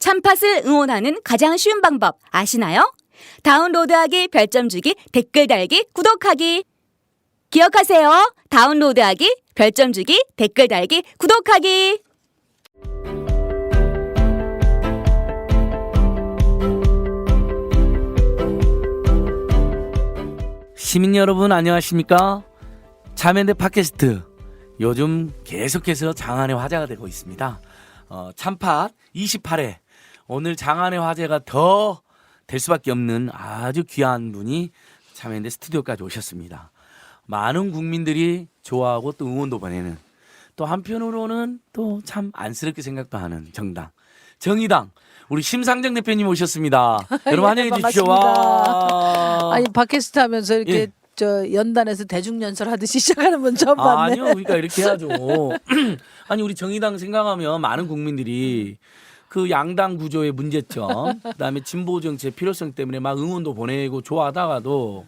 참팟을 응원하는 가장 쉬운 방법 아시나요? 다운로드하기, 별점 주기, 댓글 달기, 구독하기. 기억하세요. 다운로드하기, 별점 주기, 댓글 달기, 구독하기. 시민 여러분 안녕하십니까? 자매인데 팟캐스트 요즘 계속해서 장안의 화제가 되고 있습니다. 참팟 28회 오늘 장안의 화제가 더 될 수밖에 없는 아주 귀한 분이 자매인데 스튜디오까지 오셨습니다. 많은 국민들이 좋아하고 또 응원도 보내는 또 한편으로는 또 참 안쓰럽게 생각도 하는 정당 정의당 우리 심상정 대표님 오셨습니다. 여러분 환영해 주십시오. 와. 아니 팟캐스트 하면서 이렇게 예. 저 연단에서 대중연설 하듯이 시작하는 분 처음 봤네. 아니요, 그러니까 이렇게 해야죠. 아니 우리 정의당 생각하면 많은 국민들이 그 양당 구조의 문제점, 그다음에 진보 정치의 필요성 때문에 막 응원도 보내고 좋아하다가도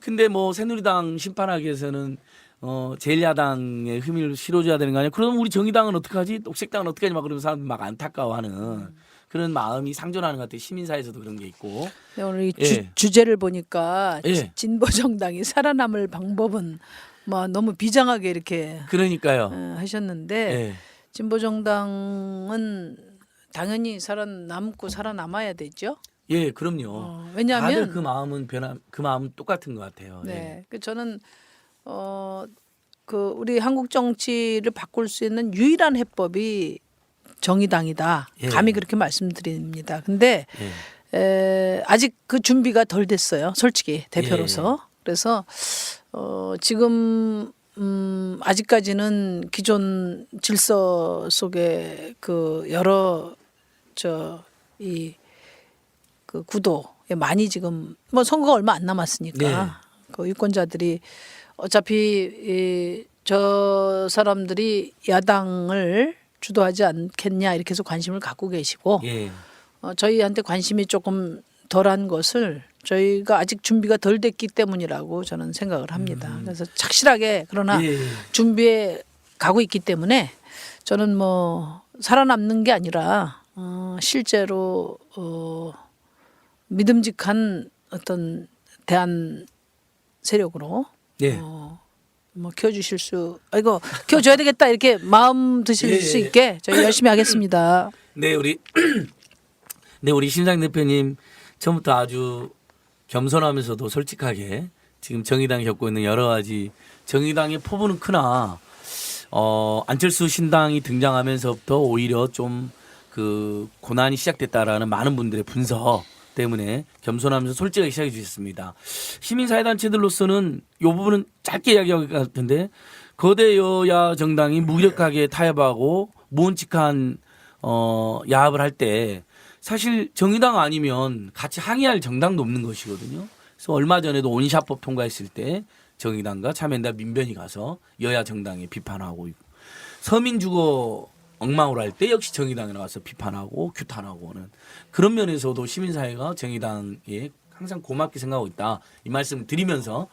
근데 뭐 새누리당 심판하기 위해서는 제1야당의 흠을 실어줘야 되는 거 아니야? 그럼 우리 정의당은 어떡하지? 녹색당은 어떡하지? 막 그러는 사람들 막 안타까워하는 그런 마음이 상존하는 것 같아요. 시민사회에서도 그런 게 있고. 네, 오늘 이 예. 주제를 보니까 예. 진보 정당이 살아남을 방법은 뭐 너무 비장하게 이렇게 그러니까요. 하셨는데 예. 진보 정당은 당연히 살아남고 살아남아야 되죠. 예, 그럼요. 왜냐하면 다들 그 마음은 똑같은 것 같아요. 네, 그 저는 그 우리 한국 정치를 바꿀 수 있는 유일한 해법이 정의당이다. 예. 감히 그렇게 말씀드립니다. 근데 예. 아직 그 준비가 덜 됐어요. 솔직히 대표로서. 그래서 지금 아직까지는 기존 질서 속에 그 여러 그 구도에 많이 지금 뭐 선거가 얼마 안 남았으니까 네. 그 유권자들이 어차피 저 사람들이 야당을 주도하지 않겠냐 이렇게 해서 관심을 갖고 계시고 예. 저희한테 관심이 조금 덜한 것을 저희가 아직 준비가 덜 됐기 때문이라고 저는 생각을 합니다. 그래서 착실하게 그러나 예. 준비해 가고 있기 때문에 저는 뭐 살아남는 게 아니라 실제로 믿음직한 어떤 대안 세력으로 예. 뭐 키워주실 수 이거 키워줘야 되겠다 이렇게 마음 드실 예. 수 있게 저희 열심히 하겠습니다. 네, 우리 심상 대표님 처음부터 아주 겸손하면서도 솔직하게 지금 정의당이 겪고 있는 여러 가지 정의당의 포부는 크나 안철수 신당이 등장하면서부터 오히려 좀 그 고난이 시작됐다라는 많은 분들의 분석 때문에 겸손하면서 솔직하게 시작해 주셨습니다. 시민사회단체들로서는 이 부분은 짧게 이야기할 것 같은데 거대 여야 정당이 무력하게 타협하고 무언칙한 야합을 할 때 사실 정의당 아니면 같이 항의할 정당도 없는 것이거든요. 그래서 얼마 전에도 온샷법 통과했을 때 정의당과 참여연대 민변이 가서 여야 정당에 비판하고 있고 서민주거 엉망으로 할 때 역시 정의당에 나와서 비판하고 규탄하고 하는 그런 면에서도 시민사회가 정의당에 항상 고맙게 생각하고 있다. 이 말씀을 드리면서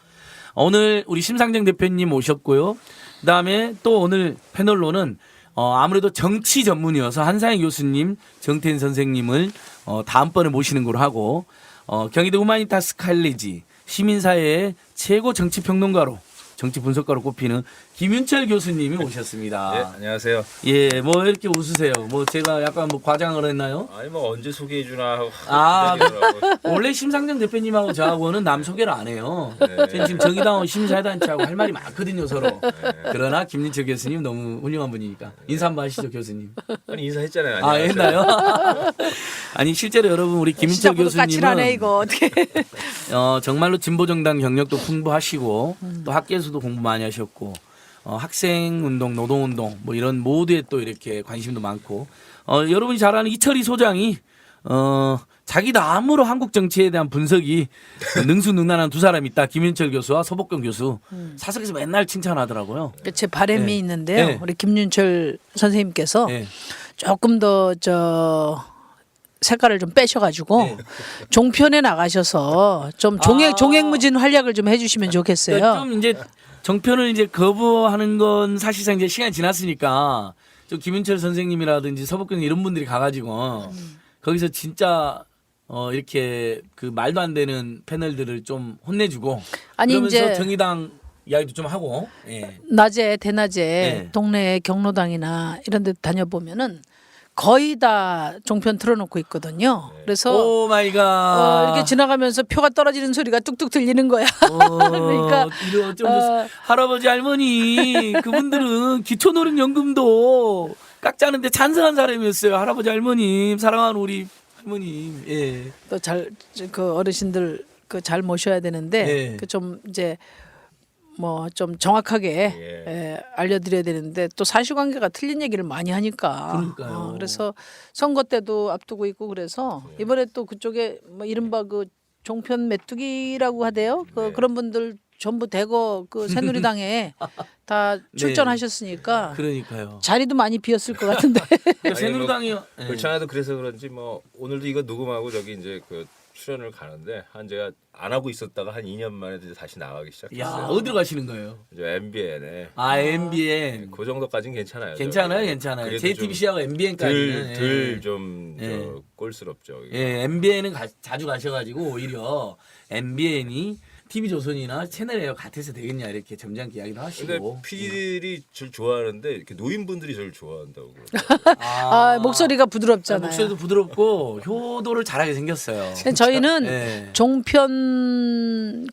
오늘 우리 심상정 대표님 오셨고요. 그다음에 또 오늘 패널로는 아무래도 정치 전문이어서 한상희 교수님, 정태인 선생님을 다음번에 모시는 걸로 하고 경희대 후마니타스 칼리지 시민사회의 최고 정치평론가로 정치 분석가로 꼽히는 김윤철 교수님이 오셨습니다. 네, 안녕하세요. 예, 뭐 이렇게 웃으세요. 뭐 제가 약간 뭐 과장을 했나요? 아니 뭐 언제 소개해 주나 하고 기다리느라고. 원래 심상정 대표님하고 저하고는 남 소개를 안 해요. 저는 지금 정의당하고 시민사회단체하고 할 말이 많거든요, 서로. 그러나 김윤철 교수님 너무 훌륭한 분이니까 인사 한번 하시죠, 교수님. 아니 인사했잖아요. 아, 했나요? 아니 실제로 여러분 우리 김윤철 시작부터 까칠하네 교수님은 이거 어떻게 정말로 진보정당 경력도 풍부하시고 또 학계에서도 공부 많이 하셨고 학생운동, 노동운동 뭐 이런 모두에 또 이렇게 관심도 많고 여러분이 잘 아는 이철희 소장이 자기 나름으로 한국 정치에 대한 분석이 능수능란한 두 사람이 있다. 김윤철 교수와 서복경 교수. 사석에서 맨날 칭찬하더라고요. 제 바람이 네. 있는데요. 네. 우리 김윤철 선생님께서 네. 조금 더 색깔을 좀 빼셔가지고 네. 종편에 나가셔서 좀 종횡무진 활약을 좀 해주시면 좋겠어요. 그러니까 좀 이제 정편을 이제 거부하는 건 사실상 이제 시간이 지났으니까 저 김윤철 선생님이라든지 서복경 이런 분들이 가가지고 거기서 진짜 이렇게 그 말도 안 되는 패널들을 좀 혼내주고 아니, 그러면서 이제 정의당 이야기도 좀 하고. 예. 낮에 대낮에 네. 동네 경로당이나 이런 데 다녀보면은 거의 다 종편 틀어놓고 있거든요. 그래서 오 마이 갓. 이렇게 지나가면서 표가 떨어지는 소리가 뚝뚝 들리는 거야. 그러니까 이런 좀 할아버지 할머니 그분들은 기초노령연금도 깎자는데 찬성한 사람이었어요. 할아버지 할머님 사랑하는 우리 할머님. 예. 또 잘 그 어르신들 그 잘 모셔야 되는데 네. 그 좀 이제 뭐 좀 정확하게 예. 알려드려야 되는데 또 사실관계가 틀린 얘기를 많이 하니까 그러니까요. 그래서 선거 때도 앞두고 있고 그래서 이번에 또 그쪽에 뭐 이른바 그 종편 메뚜기라고 하대요. 그런 분들 전부 대거 그 새누리당에 다 출전하셨으니까 그러니까요. 자리도 많이 비었을 것 같은데. 그러니까 새누리당이요. 예. 그렇지 않아도 그래서 그런지 뭐 오늘도 이거 녹음하고 저기 이제 그 출연을 가는데 한 제가 안 하고 있었다가 한 2년 만에 이제 다시 나가기 야 시작했어요. 어디로 가시는 거예요? 저 MBN에 아 MBN. 그 정도까지는 괜찮아요. 괜찮아요, 저기. 괜찮아요. 그래도 JTBC하고 MBN까지는 덜좀 예. 꼴스럽죠. 이게. 예, MBN은 자주 가셔가지고 오히려 MBN이 TV조선이나 채널A 같아서 되겠냐 이렇게 점잖게 이야기도 근데 하시고. PD들이 저를 좋아하는데 이렇게 노인분들이 저를 좋아한다고. 목소리가 부드럽잖아요. 목소리도 부드럽고 효도를 잘하게 생겼어요. 근데 저희는 예. 종편을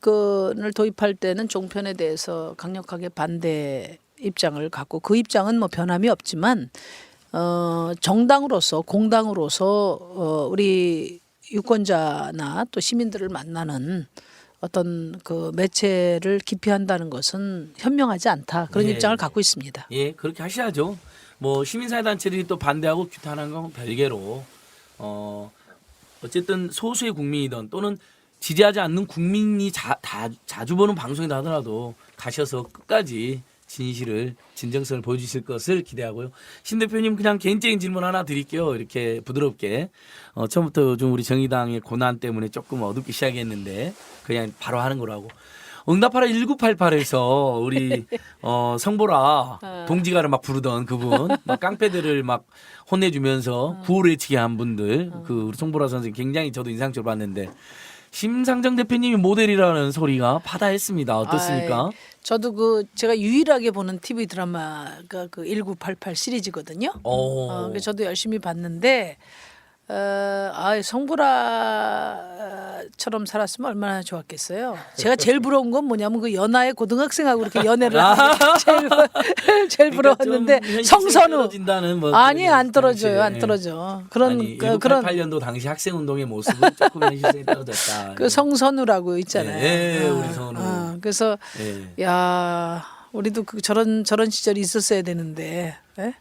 도입할 때는 종편에 대해서 강력하게 반대 입장을 갖고 그 입장은 뭐 변함이 없지만 정당으로서 공당으로서 우리 유권자나 또 시민들을 만나는 어떤 그 매체를 기피한다는 것은 현명하지 않다 그런 예. 입장을 갖고 있습니다. 예, 그렇게 하셔야죠. 뭐 시민사회 단체들이 또 반대하고 규탄하는 건 별개로 어쨌든 소수의 국민이든 또는 지지하지 않는 국민이 자주 보는 방송이다 하더라도 가셔서 끝까지 진실을 진정성을 보여주실 것을 기대하고요. 신 대표님 그냥 개인적인 질문 하나 드릴게요. 이렇게 부드럽게 처음부터 요즘 우리 정의당의 고난 때문에 조금 어둡게 시작했는데 그냥 바로 하는 거라고. 응답하라 1988에서 우리 성보라 동지가를 막 부르던 그분 막 깡패들을 막 혼내주면서 구호를 외치게 한 분들 그 우리 성보라 선생님 굉장히 저도 인상적으로 봤는데 심상정 대표님이 모델이라는 소리가 파다했습니다. 어떻습니까? 저도 제가 유일하게 보는 TV 드라마가 그 1988 시리즈거든요. 그래서 저도 열심히 봤는데 성보라처럼 살았으면 얼마나 좋았겠어요. 제가 제일 부러운 건 뭐냐면 그 연하의 고등학생하고 이렇게 연애를 하는 게 제일 부러웠는데 그러니까 좀 성선우 떨어진다는 뭐 아니 그런 안 떨어져요, 당시에. 안 떨어져. 그런 아니, 그런 1988년도 당시 학생운동의 모습은 조금 현실성이 떨어졌다. 그 성선우라고 있잖아요. 예, 우리 선우. 그래서 예. 야 우리도 저런 시절이 있었어야 되는데. 예?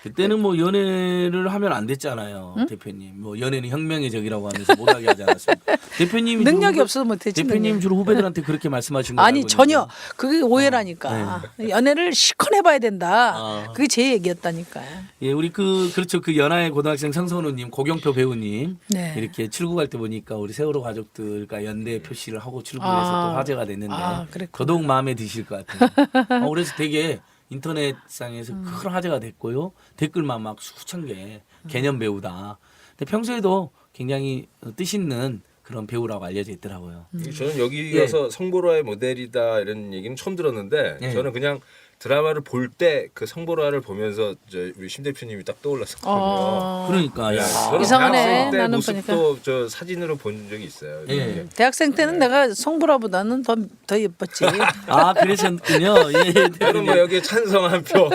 그때는 뭐 연애를 하면 안 됐잖아요, 대표님. 뭐 연애는 혁명의 적이라고 하면서 못하게 하지 않았습니까? 대표님이 능력이 없어서 못했지. 대표님 능력. 주로 후배들한테 그렇게 말씀하신 거예요. 아니 전혀 그게 오해라니까. 연애를 실컷 해봐야 된다. 그게 제 얘기였다니까요. 예, 우리 그렇죠. 그 연하의 고등학생 성선우님, 고경표 배우님 네. 이렇게 출국할 때 보니까 우리 세월호 가족들과 연대 표시를 하고 출국해서 또 화제가 됐는데 그랬구나. 더더욱 마음에 드실 것 같아요. 그래서 되게 인터넷상에서 큰 화제가 됐고요. 댓글만 막 수천 개 개념 배우다. 근데 평소에도 굉장히 뜻있는 그런 배우라고 알려져 있더라고요. 저는 여기 가서 성보라의 모델이다 이런 얘기는 처음 들었는데 예. 저는 그냥 드라마를 볼 때 그 성보라를 보면서 우리 심 대표님이 딱 떠올랐었거든요. 그러니까 야. 저는 이상하네. 대학생 때 나는 모습도 저 사진으로 본 적이 있어요. 예. 대학생 때는 내가 성보라보다는 더 예뻤지. 아 그러셨군요. 예, 저는 뭐 여기에 찬성 한 표.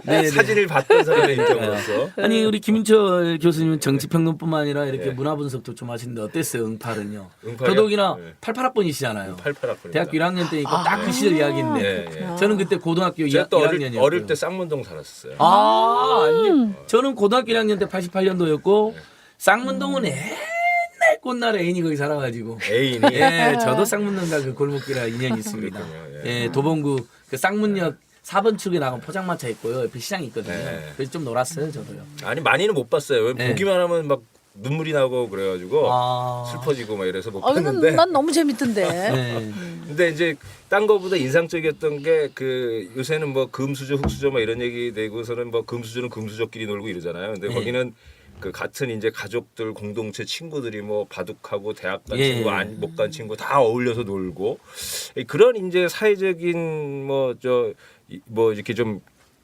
네, 사진을 봤던 사람의 입장으로서. 아니 우리 김인철 교수님은 정치평론뿐만 아니라 이렇게 문화 분석도 좀 하시는데 어땠어요? 응팔은요? 응팔이요? 더더욱이나 네. 88학번이시잖아요. 88학번입니다. 대학교 1학년 때니까 딱 그 시절 이야기인데 예, 예. 저는 그때 고등학교 제가 또 1학년이었고요. 어릴 때 쌍문동 살았어요. 아니 저는 고등학교 1학년 때 88년도였고 쌍문동은 옛날 꽃날 애인이 거기 살아가지고 애인이. 예, 저도 쌍문동과 그 골목길에 인연이 있습니다. 그렇군요, 예, 도봉구 그 쌍문역 4번 축에 나간 포장마차 있고요. 옆에 시장이 있거든요. 네. 그래서 좀 놀았어요, 저도요. 아니 많이는 못 봤어요. 네. 보기만 하면 막 눈물이 나고 그래가지고 아. 슬퍼지고 막 이래서 못 아, 봤는데. 난 너무 재밌던데. 네. 근데 이제 딴 거보다 인상적이었던 게 그 요새는 뭐 금수저 흙수저 막 이런 얘기 되고서는 뭐 금수저는 금수저끼리 놀고 이러잖아요. 근데 네. 거기는 그 같은 이제 가족들 공동체 친구들이 뭐 바둑하고 대학 간 예. 친구 못 간 친구 다 어울려서 놀고 그런 이제 사회적인 뭐 이렇게 좀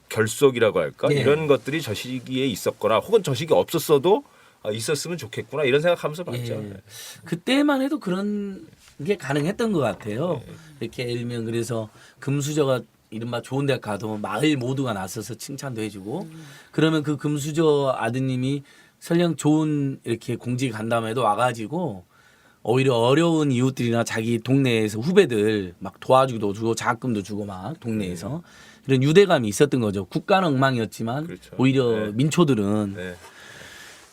결속이라고 할까 예. 이런 것들이 저 시기에 있었거나 혹은 저 시기에 없었어도 있었으면 좋겠구나 이런 생각하면서 봤죠. 예. 그때만 해도 그런 게 가능했던 것 같아요. 이렇게 예를 들면 그래서 금수저가 이른바 좋은 데 가도 마을 모두가 나서서 칭찬도 해주고 그러면 그 금수저 아드님이 설령 좋은 이렇게 공직에 간다음에도 와가지고 오히려 어려운 이웃들이나 자기 동네에서 후배들 막 도와주기도 주고 장학금도 주고 막 동네에서 이런 유대감이 있었던 거죠. 국가는 엉망이었지만 그렇죠. 오히려 네. 민초들은 네.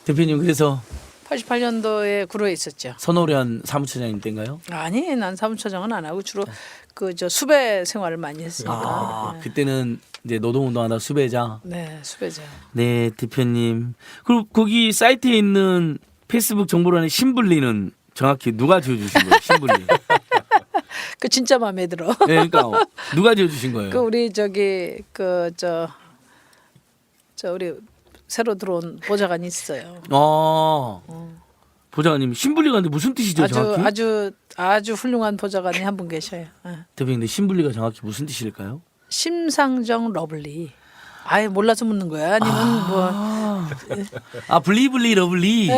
대표님 그래서 88년도에 구로에 있었죠. 선호련 사무처장님 때인가요? 아니, 난 사무처장은 안 하고 주로 그 저 수배 생활을 많이 했으니까. 아, 네. 그때는 이제 노동운동하다 수배자. 네, 수배자. 네, 대표님. 그리고 거기 사이트에 있는 페이스북 정보란에 신불리는 정확히 누가 지어주신 거예요? 신불리. 그 진짜 마음에 들어. 네, 그러니까 누가 지어주신 거예요? 그 우리 저기 그 저 우리 새로 들어온 보좌관이 있어요. 보좌관님 신불리가 근데 무슨 뜻이죠, 정확히? 아주 훌륭한 보좌관이 한 분 계셔요. 대표님, 근데 신불리가 정확히 무슨 뜻일까요? 심상정 러블리. 아예 몰라서 묻는 거야? 아니면 뭐 아, 블리블리 러블리.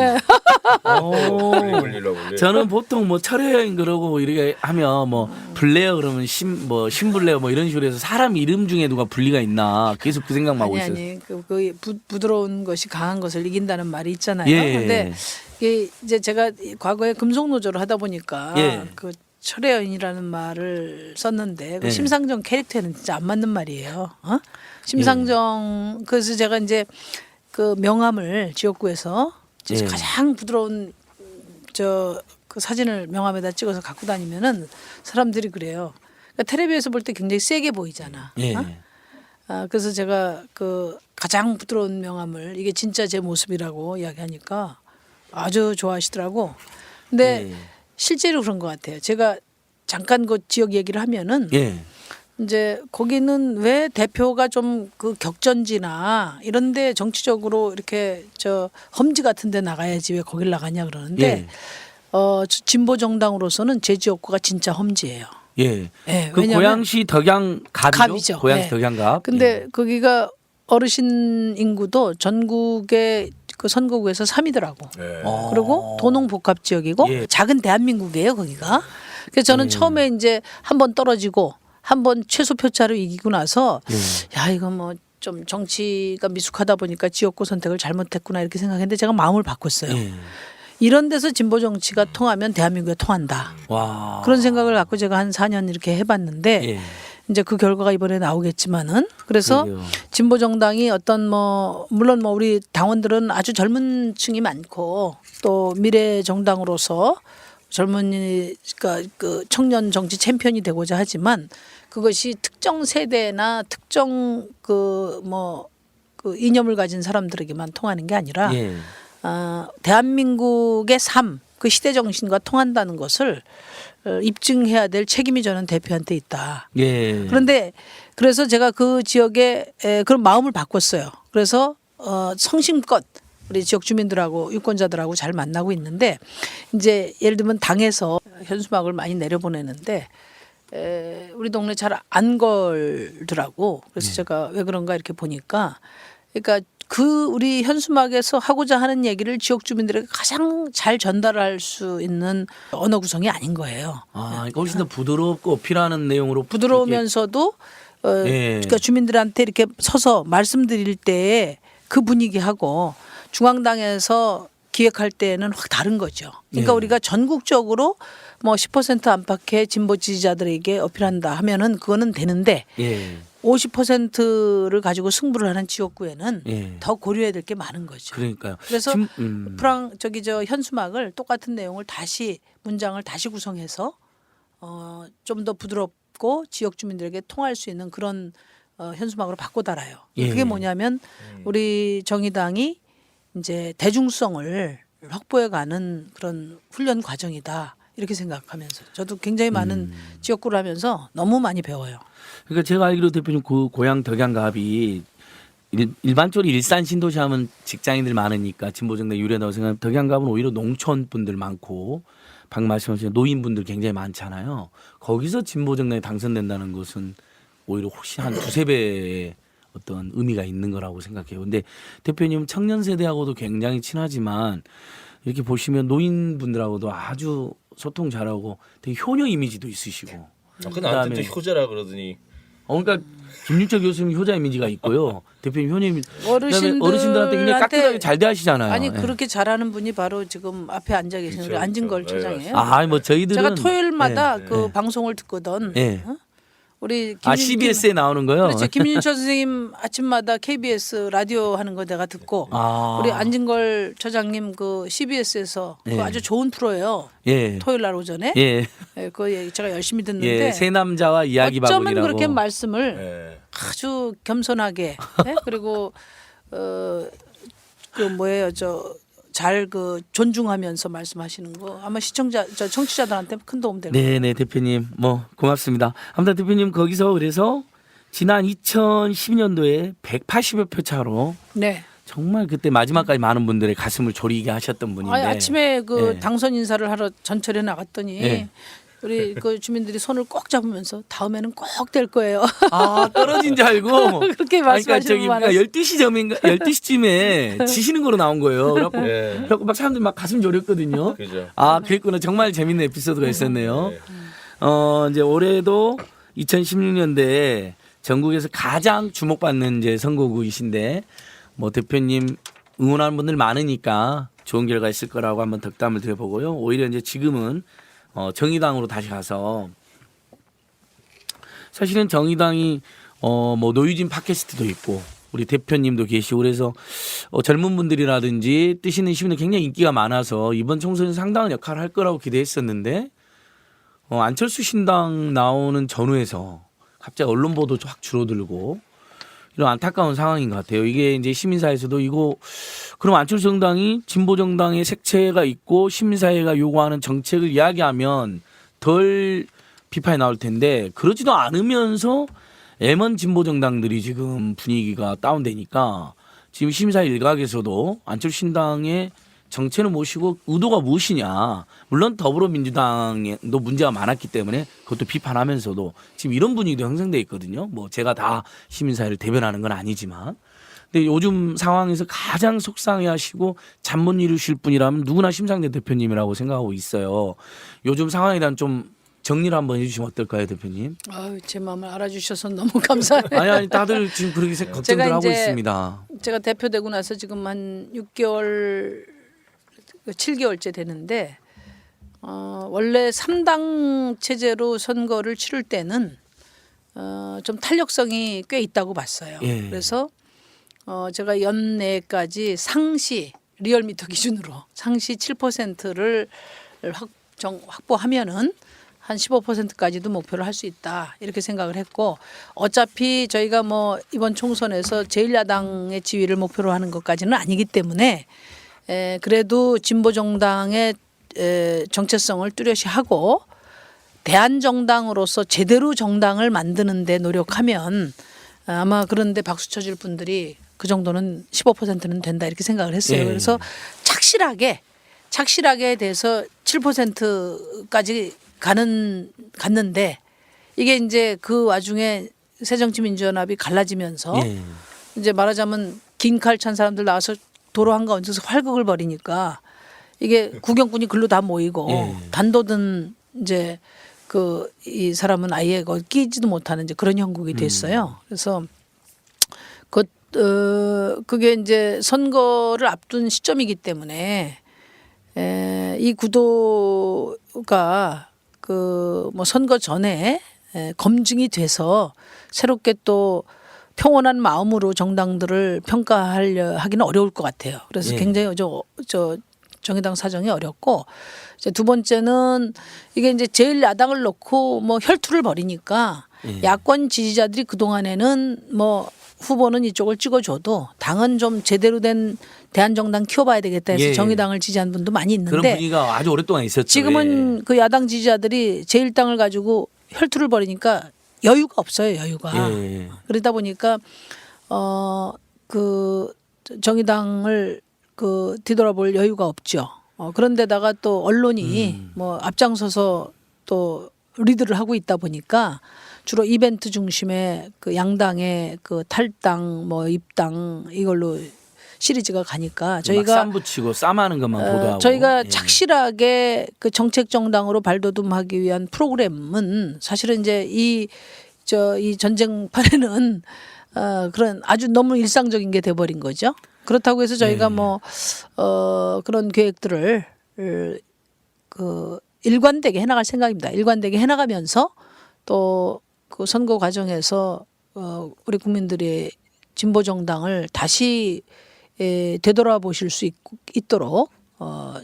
오. 블리블리. 저는 보통 뭐 철회여행 그러고 이렇게 하면 뭐 블레어 그러면 신블레어 뭐 이런 식으로 해서 사람 이름 중에 누가 분리가 있나 계속 그 생각만 하고 있어요. 아니 그 부드러운 것이 강한 것을 이긴다는 말이 있잖아요. 예. 근데 이게 이제 제가 과거에 금속노조를 하다 보니까 예. 그 철회연이라는 말을 썼는데 그 예. 심상정 캐릭터에는 진짜 안 맞는 말이에요. 심상정 그래서 제가 이제 그 명함을 지역구에서 예. 가장 부드러운 그 사진을 명함에다 찍어서 갖고 다니면은 사람들이 그래요. 그러니까 텔레비에서 볼 때 굉장히 세게 보이잖아. 예. 그래서 제가 그 가장 부드러운 명함을 이게 진짜 제 모습이라고 이야기하니까 아주 좋아하시더라고. 근데 예. 실제로 그런 것 같아요. 제가 잠깐 그 지역 얘기를 하면은 예. 이제 거기는 왜 대표가 좀 그 격전지나 이런데 정치적으로 이렇게 험지 같은데 나가야지 왜 거길 나가냐 그러는데 예. 진보 정당으로서는 제 지역구가 진짜 험지예요. 예. 예, 그 왜냐면 고양시 덕양갑이죠. 갑이죠. 고양시 예. 덕양갑. 근데 거기가 어르신 인구도 전국의 그 선거구에서 3위더라고. 네. 그리고 도농복합 지역이고 예. 작은 대한민국이에요 거기가. 그래서 저는 처음에 이제 한 번 떨어지고 한 번 최소 표차로 이기고 나서 야 이거 뭐 좀 정치가 미숙하다 보니까 지역구 선택을 잘못했구나 이렇게 생각했는데 제가 마음을 바꿨어요. 예. 이런 데서 진보 정치가 통하면 대한민국에 통한다. 와. 그런 생각을 갖고 제가 한 4년 이렇게 해봤는데 예. 이제 그 결과가 이번에 나오겠지만은 그래서 그러게요. 진보 정당이 어떤 뭐 물론 뭐 우리 당원들은 아주 젊은 층이 많고 또 미래 정당으로서 젊은이가 그 청년 정치 챔피언이 되고자 하지만 그것이 특정 세대나 특정 그 이념을 가진 사람들에게만 통하는 게 아니라 예. 대한민국의 삶, 그 시대 정신과 통한다는 것을 입증해야 될 책임이 저는 대표한테 있다. 예. 그런데 그래서 제가 그 지역에 그런 마음을 바꿨어요. 그래서 성심껏 우리 지역 주민들하고 유권자들하고 잘 만나고 있는데 이제 예를 들면 당에서 현수막을 많이 내려보내는데 우리 동네 잘 안 걸더라고. 그래서 제가 왜 그런가 이렇게 보니까 그러니까 그 우리 현수막에서 하고자 하는 얘기를 지역 주민들에게 가장 잘 전달할 수 있는 언어 구성이 아닌 거예요. 그러니까 훨씬 더 부드럽고 어필하는 내용으로 부드러우면서도 예. 그러니까 주민들한테 이렇게 서서 말씀드릴 때에 그 분위기하고 중앙당에서 기획할 때는 확 다른 거죠. 그러니까 예. 우리가 전국적으로 뭐 10% 안팎의 진보 지지자들에게 어필한다 하면은 그거는 되는데 예. 50%를 가지고 승부를 하는 지역구에는 예. 더 고려해야 될 게 많은 거죠. 그러니까요. 그래서 지금, 현수막을 똑같은 내용을 문장을 다시 구성해서 좀 더 부드럽고 지역 주민들에게 통할 수 있는 그런 현수막으로 바꿔 달아요. 예. 그게 뭐냐면 우리 정의당이 이제 대중성을 확보해가는 그런 훈련 과정이다 이렇게 생각하면서 저도 굉장히 많은 지역구를 하면서 너무 많이 배워요. 그러니까 제가 알기로 대표님 그 고향 덕양갑이 일반적으로 일산 신도시 하면 직장인들 많으니까 진보정당 유리하다고 생각하면 덕양갑은 오히려 농촌 분들 많고 방금 말씀하신 노인분들 굉장히 많잖아요. 거기서 진보정당에 당선된다는 것은 오히려 혹시 한 두세 배의 어떤 의미가 있는 거라고 생각해요. 근데 대표님 청년 세대하고도 굉장히 친하지만 이렇게 보시면 노인분들하고도 아주 소통 잘하고 되게 효녀 이미지도 있으시고. 그 나한테 또 효자라 그러더니. 그러니까 김윤철 교수님 효자 이미지가 있고요. 대표님 효녀 이미지. 어르신들한테 어르신들한테 굉장히 깍듯하게 잘 대하시잖아요. 아니 예. 그렇게 잘하는 분이 바로 지금 앞에 앉아 계신 우리 그렇죠, 안진걸 그렇죠. 처장이에요. 아, 뭐 저희들은 제가 토요일마다 예. 그 방송을 듣거든. 예. 어? 우리 CBS에 나오는 거요. 그렇죠. 김윤철 선생님 아침마다 KBS 라디오 하는 거 내가 듣고 아. 우리 안진걸 처장님 그 CBS에서 예. 그 아주 좋은 프로예요. 예. 토요일 날 오전에. 예. 예, 그거 제가 열심히 듣는데 예. 새 남자와 이야기 어쩌면 바구니라고. 그렇게 말씀을 예. 아주 겸손하게 예? 그리고 그 뭐예요 잘 그 존중하면서 말씀하시는 거 아마 청취자들한테 큰 도움 될 거예요. 네, 대표님. 뭐 고맙습니다. 아무튼 대표님 거기서 그래서 지난 2012년도에 180여 표 차로 네. 정말 그때 마지막까지 많은 분들의 가슴을 졸이게 하셨던 분인데. 아니, 아침에 그 예. 당선 인사를 하러 전철에 나갔더니 예. 우리 그 주민들이 손을 꼭 잡으면서 다음에는 꼭 될 거예요. 아, 떨어진 줄 알고. 그렇게 그러니까 말씀하시는 저기 분 많았어요. 12시쯤에 지시는 거로 나온 거예요. 그래갖고, 예. 그래갖고 막 사람들이 막 가슴 졸였거든요. 그죠. 아, 그랬구나. 정말 재밌는 에피소드가 있었네요. 예. 이제 올해도 2016년대에 전국에서 가장 주목받는 이제 선거구이신데 뭐 대표님 응원하는 분들 많으니까 좋은 결과 있을 거라고 한번 덕담을 드려보고요. 오히려 이제 지금은 정의당으로 다시 가서 사실은 정의당이 뭐 노유진 팟캐스트도 있고 우리 대표님도 계시고 그래서 젊은 분들이라든지 뜻 있는 시민들 굉장히 인기가 많아서 이번 총선에서 상당한 역할을 할 거라고 기대했었는데 안철수 신당 나오는 전후에서 갑자기 언론 보도 확 줄어들고 이런 안타까운 상황인 것 같아요. 이게 이제 시민사회에서도 이거 그럼 안철수 정당이 진보 정당의 색채가 있고 시민사회가 요구하는 정책을 이야기하면 덜 비판이 나올 텐데 그러지도 않으면서 M1 진보 정당들이 지금 분위기가 다운되니까 지금 시민사회 일각에서도 안철수 신당의 정체는 무엇이고 의도가 무엇이냐. 물론 더불어민주당도 문제가 많았기 때문에 그것도 비판하면서도 지금 이런 분위기도 형성돼 있거든요. 뭐 제가 다 시민사회를 대변하는 건 아니지만. 근데 요즘 상황에서 가장 속상해하시고 잠 못 이루실 분이라면 누구나 심상정 대표님이라고 생각하고 있어요. 요즘 상황에 대한 좀 정리를 한번 해주시면 어떨까요, 대표님? 아유, 제 마음을 알아주셔서 너무 감사해요. 아니 다들 지금 그렇게 걱정들 하고 이제 있습니다. 제가 대표되고 나서 지금 한 6개월, 7개월째 되는데 원래 3당 체제로 선거를 치를 때는 좀 탄력성이 꽤 있다고 봤어요. 예. 그래서 제가 연내까지 상시 리얼미터 기준으로 상시 7%를 확보하면은 한 15%까지도 목표를 할 수 있다 이렇게 생각을 했고 어차피 저희가 뭐 이번 총선에서 제1야당의 지위를 목표로 하는 것까지는 아니기 때문에 그래도 진보 정당의 정체성을 뚜렷이 하고 대한정당으로서 제대로 정당을 만드는 데 노력하면 아마 그런데 박수 쳐줄 분들이 그 정도는 15%는 된다 이렇게 생각을 했어요. 예. 그래서 착실하게 돼서 7%까지 갔는데 이게 이제 그 와중에 새정치민주연합이 갈라지면서 예. 이제 말하자면 긴 칼 찬 사람들 나와서 도로 한가운데서 활극을 벌이니까 이게 구경꾼이 글로 다 모이고 예. 단도든 이제 그 이 사람은 아예 거기 끼지도 못하는 이제 그런 형국이 됐어요. 그래서 그게 이제 선거를 앞둔 시점이기 때문에 이 구도가 그 뭐 선거 전에 검증이 돼서 새롭게 또 평온한 마음으로 정당들을 하기는 어려울 것 같아요. 그래서 예. 굉장히 저 정의당 사정이 어렵고 이제 두 번째는 이게 이제 제1야당을 놓고 뭐 혈투를 벌이니까 예. 야권 지지자들이 그 동안에는 뭐 후보는 이쪽을 찍어줘도 당은 좀 제대로 된 대한정당 키워봐야 되겠다 해서 예. 정의당을 지지한 분도 많이 그런 있는데 분위기가 아주 오랫동안 있었죠. 지금은 예. 그 야당 지지자들이 제1당을 가지고 혈투를 벌이니까 여유가 없어요. 여유가. 예. 그러다 보니까 그 정의당을 그 뒤돌아볼 여유가 없죠. 그런데다가 또 언론이 뭐 앞장서서 또 리드를 하고 있다 보니까 주로 이벤트 중심의 그 양당의 그 탈당 뭐 입당 이걸로 시리즈가 가니까 막 저희가 쌈 붙이고 쌈하는 것만 보도하고 저희가 예. 착실하게 그 정책 정당으로 발돋움하기 위한 프로그램은 사실은 이제 이 전쟁판에는 그런 아주 너무 일상적인 게 돼버린 거죠. 그렇다고 해서 저희가 네. 뭐 그런 계획들을 그 일관되게 해나갈 생각입니다. 일관되게 해나가면서 또 그 선거 과정에서 우리 국민들의 진보 정당을 다시 되돌아보실 수 있도록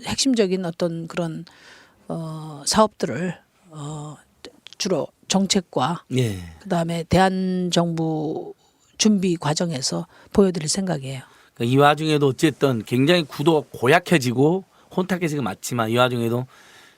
핵심적인 어떤 그런 사업들을 주로 정책과 예. 그다음에 대한정부 준비 과정에서 보여드릴 생각이에요. 그러니까 이 와중에도 어쨌든 굉장히 구도가 고약해지고 혼탁해지가 맞지만 이 와중에도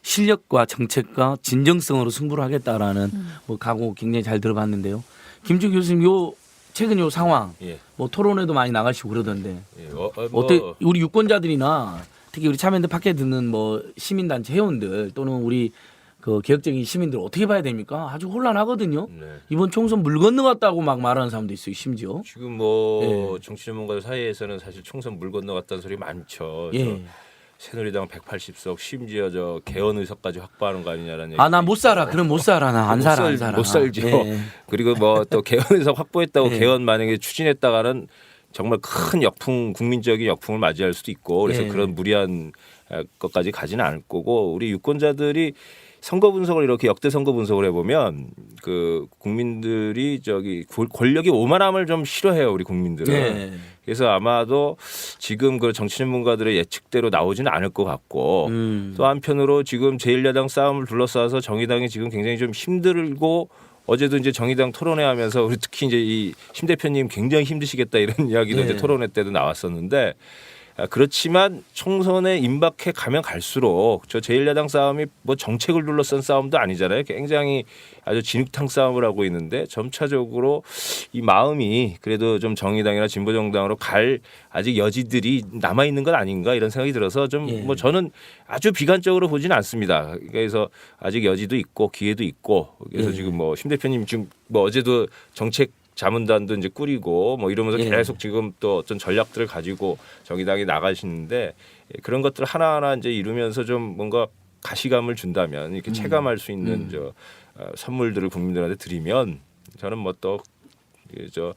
실력과 정책과 진정성으로 승부를 하겠다라는 뭐 각오 굉장히 잘 들어봤는데요. 김준 교수님 요 최근 요 상황 예. 뭐 토론회도 많이 나가시고 그러던데 예. 어때 우리 유권자들이나 특히 우리 참여연대 밖에 듣는 뭐 시민단체 회원들 또는 우리 그 개혁적인 시민들 어떻게 봐야 됩니까? 아주 혼란하거든요. 네. 이번 총선 물 건너갔다고 막 말하는 사람도 있어요. 심지어. 지금 뭐 예. 정치 전문가들 사이에서는 사실 총선 물 건너갔다는 소리 많죠. 예. 새누리당 180석 심지어 저 개헌 의석까지 확보하는 거 아니냐라는 얘기. 아 나 못 살아. 그럼 못 살아. 나 안 살아. 안 살아. 못 살죠. 예. 그리고 뭐 또 개헌 의석 확보했다고 예. 개헌 만약에 추진했다가는 정말 큰 역풍 국민적인 역풍을 맞이할 수도 있고 그래서 예. 그런 무리한 것까지 가지는 않을 거고 우리 유권자들이 선거 분석을 이렇게 역대 선거 분석을 해보면 그 국민들이 저기 권력이 오만함을 좀 싫어해요 우리 국민들은. 예. 그래서 아마도 지금 그 정치 전문가들의 예측대로 나오지는 않을 것 같고 또 한편으로 지금 제1야당 싸움을 둘러싸서 정의당이 지금 굉장히 좀 힘들고 어제도 이제 정의당 토론회 하면서 우리 특히 이제 이 심 대표님 굉장히 힘드시겠다 이런 이야기도 네. 이제 토론회 때도 나왔었는데 그렇지만 총선에 임박해 가면 갈수록 저 제1야당 싸움이 뭐 정책을 둘러싼 싸움도 아니잖아요. 굉장히 아주 진흙탕 싸움을 하고 있는데 점차적으로 이 마음이 그래도 좀 정의당이나 진보정당으로 갈 아직 여지들이 남아 있는 것 아닌가 이런 생각이 들어서 좀 예. 뭐 저는 아주 비관적으로 보지는 않습니다. 그래서 아직 여지도 있고 기회도 있고 그래서 예. 지금 뭐 심 대표님 지금 뭐 어제도 정책 자문단도 이제 꾸리고 뭐 이러면서 예. 계속 지금 또 어떤 전략들을 가지고 정의당이 나가시는데 그런 것들 하나하나 이제 이루면서 좀 뭔가 가시감을 준다면 이렇게 체감할 수 있는 저 선물들을 국민들한테 드리면 저는 뭐 또 저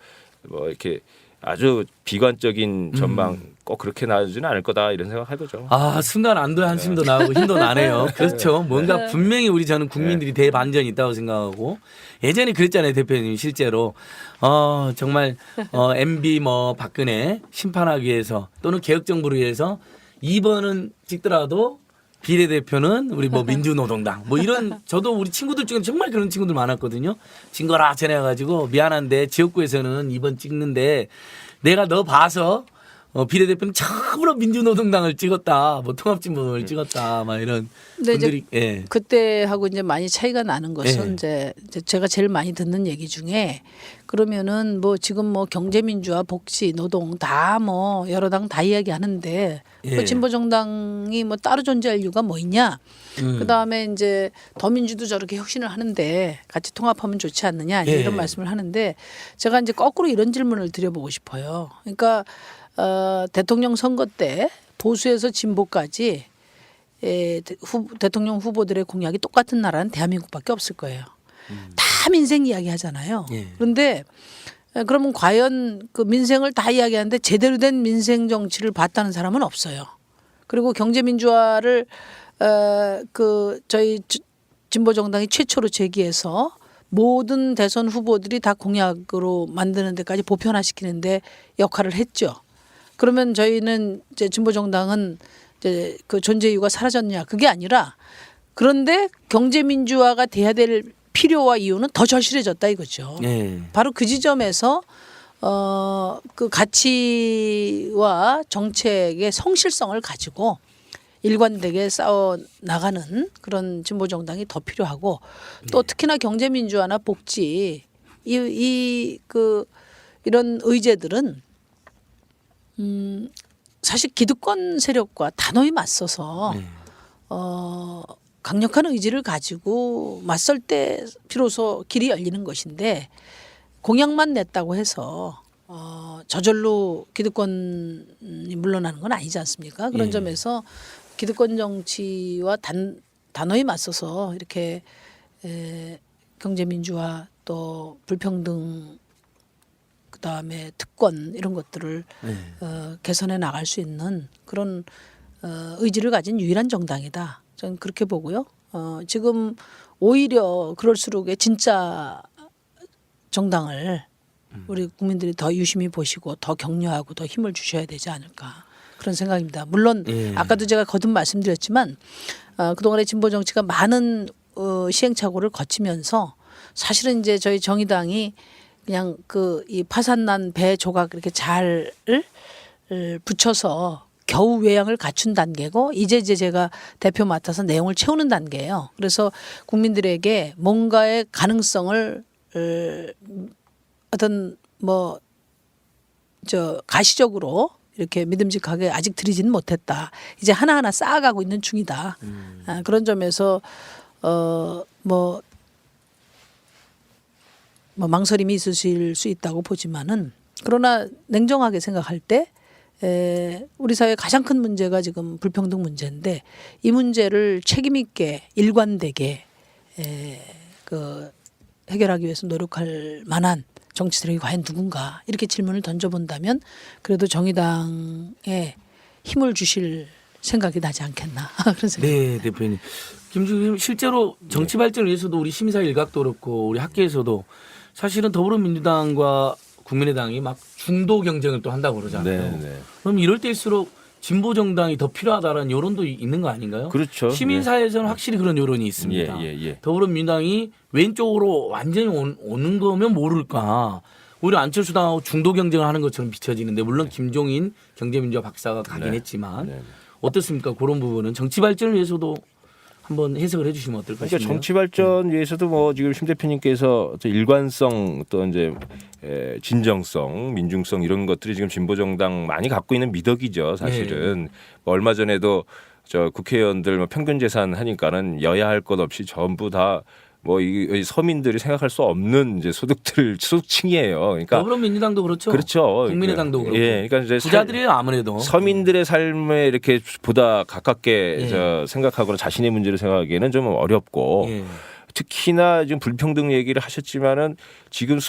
뭐 이렇게 아주 비관적인 전망 꼭 그렇게 나오지는 않을 거다 이런 생각하죠. 아 순간 안도의 한숨도 나고 힘도 나네요. 그렇죠. 뭔가 분명히 우리 저는 국민들이 대반전이 있다고 생각하고 예전에 그랬잖아요 대표님 실제로 정말 MB 뭐 박근혜 심판하기 위해서 또는 개혁정부를 위해서 2번은 찍더라도 비례대표는 우리 뭐 민주노동당 뭐 이런 저도 우리 친구들 중에 정말 그런 친구들 많았거든요. 증거라 전해가지고 미안한데 지역구에서는 2번 찍는데 내가 너 봐서 비례대표는 처음으로 민주노동당을 찍었다, 뭐 통합진보를 찍었다, 막 이런 근데 이제 분들이 예. 그때하고 이제 많이 차이가 나는 것은 예. 이제 제가 제일 많이 듣는 얘기 중에 그러면은 뭐 지금 뭐 경제민주화, 복지, 노동 다 뭐 여러 당 다 이야기하는데 예. 뭐 진보정당이 뭐 따로 존재할 이유가 뭐 있냐? 그 다음에 이제 더민주도 저렇게 혁신을 하는데 같이 통합하면 좋지 않느냐 이제 예. 이런 말씀을 하는데 제가 이제 거꾸로 이런 질문을 드려보고 싶어요. 그러니까 대통령 선거 때 보수에서 진보까지 대통령 후보들의 공약이 똑같은 나라는 대한민국밖에 없을 거예요. 다 민생 이야기 하잖아요. 예. 그런데 그러면 과연 그 민생을 다 이야기하는데 제대로 된 민생 정치를 봤다는 사람은 없어요. 그리고 경제 민주화를 그 저희 진보 정당이 최초로 제기해서 모든 대선 후보들이 다 공약으로 만드는 데까지 보편화시키는데 역할을 했죠. 그러면 저희는 이제 진보 정당은 이제 그 존재 이유가 사라졌냐? 그게 아니라 그런데 경제 민주화가 돼야 될 필요와 이유는 더 절실해졌다 이거죠. 예. 바로 그 지점에서 그 가치와 정책의 성실성을 가지고 일관되게 싸워 나가는 그런 진보 정당이 더 필요하고 또 특히나 경제민주화나 복지 이런 의제들은 사실 기득권 세력과 단호히 맞서서 강력한 의지를 가지고 맞설 때 비로소 길이 열리는 것인데 공약만 냈다고 해서 저절로 기득권이 물러나는 건 아니지 않습니까? 그런 예. 점에서 기득권 정치와 단호히 맞서서 이렇게 경제민주화 또 불평등 그다음에 특권 이런 것들을 개선해 나갈 수 있는 그런 의지를 가진 유일한 정당이다. 저는 그렇게 보고요. 지금 오히려 그럴수록에 진짜 정당을 우리 국민들이 더 유심히 보시고 더 격려하고 더 힘을 주셔야 되지 않을까 그런 생각입니다. 물론 예. 아까도 제가 거듭 말씀드렸지만 그동안의 진보 정치가 많은 시행착오를 거치면서 사실은 이제 저희 정의당이 그냥 이 파산난 배 조각 이렇게 잘 붙여서 겨우 외양을 갖춘 단계고 이제 제가 대표 맡아서 내용을 채우는 단계예요. 그래서 국민들에게 뭔가의 가능성을 어떤 가시적으로 이렇게 믿음직하게 아직 드리지는 못했다. 이제 하나하나 쌓아가고 있는 중이다. 그런 점에서 망설임이 있으실 수 있다고 보지만은 그러나 냉정하게 생각할 때 우리 사회의 가장 큰 문제가 지금 불평등 문제인데 이 문제를 책임 있게 일관되게 해결하기 위해서 노력할 만한 정치들이 과연 누군가 이렇게 질문을 던져본다면 그래도 정의당에 힘을 주실 생각이 나지 않겠나 그런 생각. 네, 대표님. 김주임 실제로 정치 발전을 위해서도 우리 시민사회 일각도 그렇고 우리 학계에서도 사실은 더불어민주당과 국민의당이 막 중도 경쟁을 또 한다고 그러잖아요. 네. 그럼 이럴 때일수록 진보 정당이 더 필요하다라는 여론도 있는 거 아닌가요? 그렇죠. 시민사회에서는 확실히 그런 여론이 있습니다. 예. 더불어민주당이 왼쪽으로 완전히 오는 거면 모를까. 오히려 안철수당하고 중도 경쟁을 하는 것처럼 비춰지는데 물론 김종인 경제민주화 박사가 가긴 했지만 네. 어떻습니까? 그런 부분은 정치 발전을 위해서도 한번 해석을 해주시면 어떨까 싶네요. 그러니까 정치 발전 위해서도 지금 심 대표님께서 또 일관성 또 이제 진정성, 민중성 이런 것들이 지금 진보 정당 많이 갖고 있는 미덕이죠. 사실은 얼마 전에도 저 국회의원들 평균 재산 하니까는 여야 할 것 없이 전부 다 이 서민들이 생각할 수 없는 이제 소득층이에요. 그러니까 더불어민주당도 그렇죠. 그렇죠. 국민의당도 그렇고. 예, 그러니까 이제 부자들이에요 아무래도. 서민들의 삶에 이렇게 보다 가깝게 생각하거나 자신의 문제를 생각하기에는 좀 어렵고 특히나 지금 불평등 얘기를 하셨지만은 지금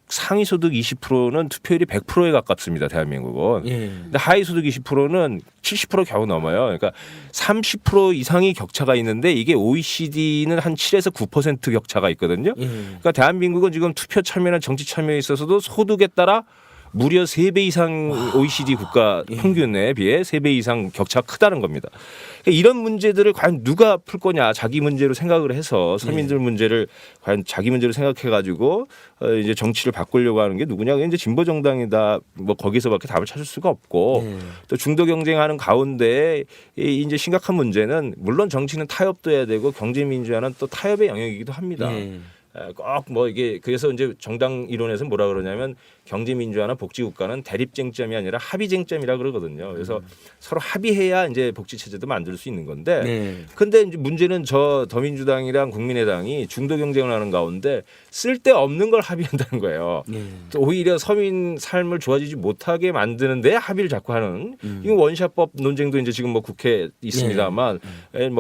상위 소득 20%는 투표율이 100%에 가깝습니다. 대한민국은. 근데 하위 소득 20%는 70% 겨우 넘어요. 그러니까 30% 이상의 격차가 있는데 이게 OECD는 한 7에서 9% 격차가 있거든요. 그러니까 대한민국은 지금 투표 참여나 정치 참여에 있어서도 소득에 따라 무려 3배 이상 OECD 국가 평균에 비해 3배 이상 격차가 크다는 겁니다. 그러니까 이런 문제들을 과연 누가 풀 거냐 자기 문제로 생각을 해서 서민들 문제를 과연 자기 문제로 생각해 가지고 이제 정치를 바꾸려고 하는 게 누구냐 이제 진보 정당이다 거기서밖에 답을 찾을 수가 없고 또 중도 경쟁하는 가운데 이제 심각한 문제는 물론 정치는 타협도 해야 되고 경제 민주화는 또 타협의 영역이기도 합니다. 꼭 이게 그래서 이제 정당 이론에서 뭐라 그러냐면 경제 민주화나 복지 국가는 대립 쟁점이 아니라 합의 쟁점이라 그러거든요. 그래서 서로 합의해야 이제 복지 체제도 만들 수 있는 건데. 근데 이제 문제는 저 더민주당이랑 국민의당이 중도 경쟁을 하는 가운데 쓸데없는 걸 합의한다는 거예요. 또 오히려 서민 삶을 좋아지지 못하게 만드는데 합의를 자꾸 하는. 이 원샷법 논쟁도 이제 지금 국회에 있습니다만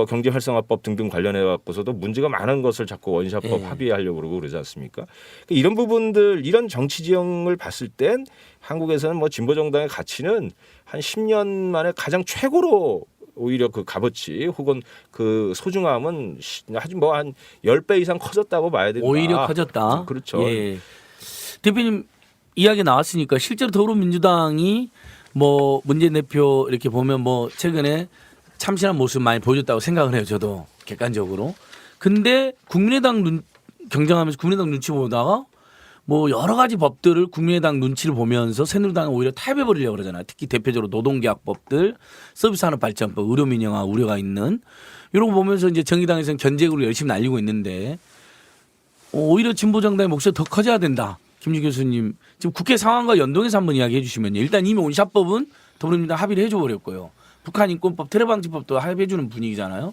경제 활성화법 등등 관련해 갖고서도 문제가 많은 것을 자꾸 원샷법 합의하려고 그러고 그러지 않습니까? 이런 부분들 이런 정치 지형을 봤을 땐 한국에서는 진보 정당의 가치는 한 10년 만에 가장 최고로 오히려 그 값어치 혹은 그 소중함은 아주 한 10배 이상 커졌다고 봐야 된다. 오히려 커졌다. 그렇죠. 대표님 이야기 나왔으니까 실제로 더불어민주당이 문재인 대표 이렇게 보면 최근에 참신한 모습 많이 보여줬다고 생각을 해요. 저도 객관적으로. 근데 국민의당 경쟁하면서 국민의당 눈치 보다가 뭐 여러 가지 법들을 국민의당 눈치를 보면서 새누리당은 오히려 타협해 버리려고 그러잖아요. 특히 대표적으로 노동계약법들, 서비스산업발전법, 의료민영화 우려가 있는 이런 거 보면서 이제 정의당에서는 견제구를 열심히 날리고 있는데 오히려 진보정당의 목소리가 더 커져야 된다. 김주 교수님 지금 국회 상황과 연동해서 한번 이야기해 주시면요. 일단 이미 온샷법은 더불어민주당 합의를 해줘 버렸고요. 북한인권법, 테러방지법도 합의해 주는 분위기잖아요.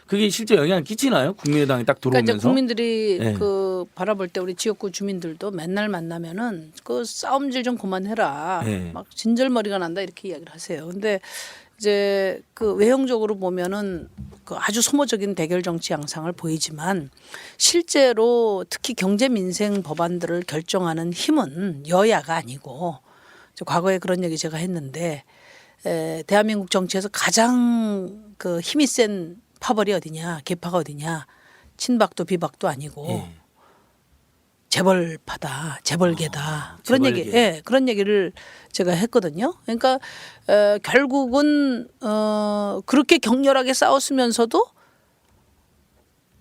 그게 실제 영향을 끼치나요? 국민의당이 딱 들어오면서. 그러니까 이제 국민들이 네. 그 바라볼 때 우리 지역구 주민들도 맨날 만나면은 그 싸움질 좀 그만해라. 네. 막 진절머리가 난다 이렇게 이야기를 하세요. 근데 이제 그 외형적으로 보면은 그 아주 소모적인 대결 정치 양상을 보이지만 실제로 특히 경제 민생 법안들을 결정하는 힘은 여야가 아니고 과거에 그런 얘기 제가 했는데 대한민국 정치에서 가장 그 힘이 센 파벌이 어디냐, 계파가 어디냐, 친박도 비박도 아니고 예. 재벌파다, 재벌계다. 그런 재벌계. 얘기, 예, 그런 얘기를 제가 했거든요. 그러니까 결국은 그렇게 격렬하게 싸웠으면서도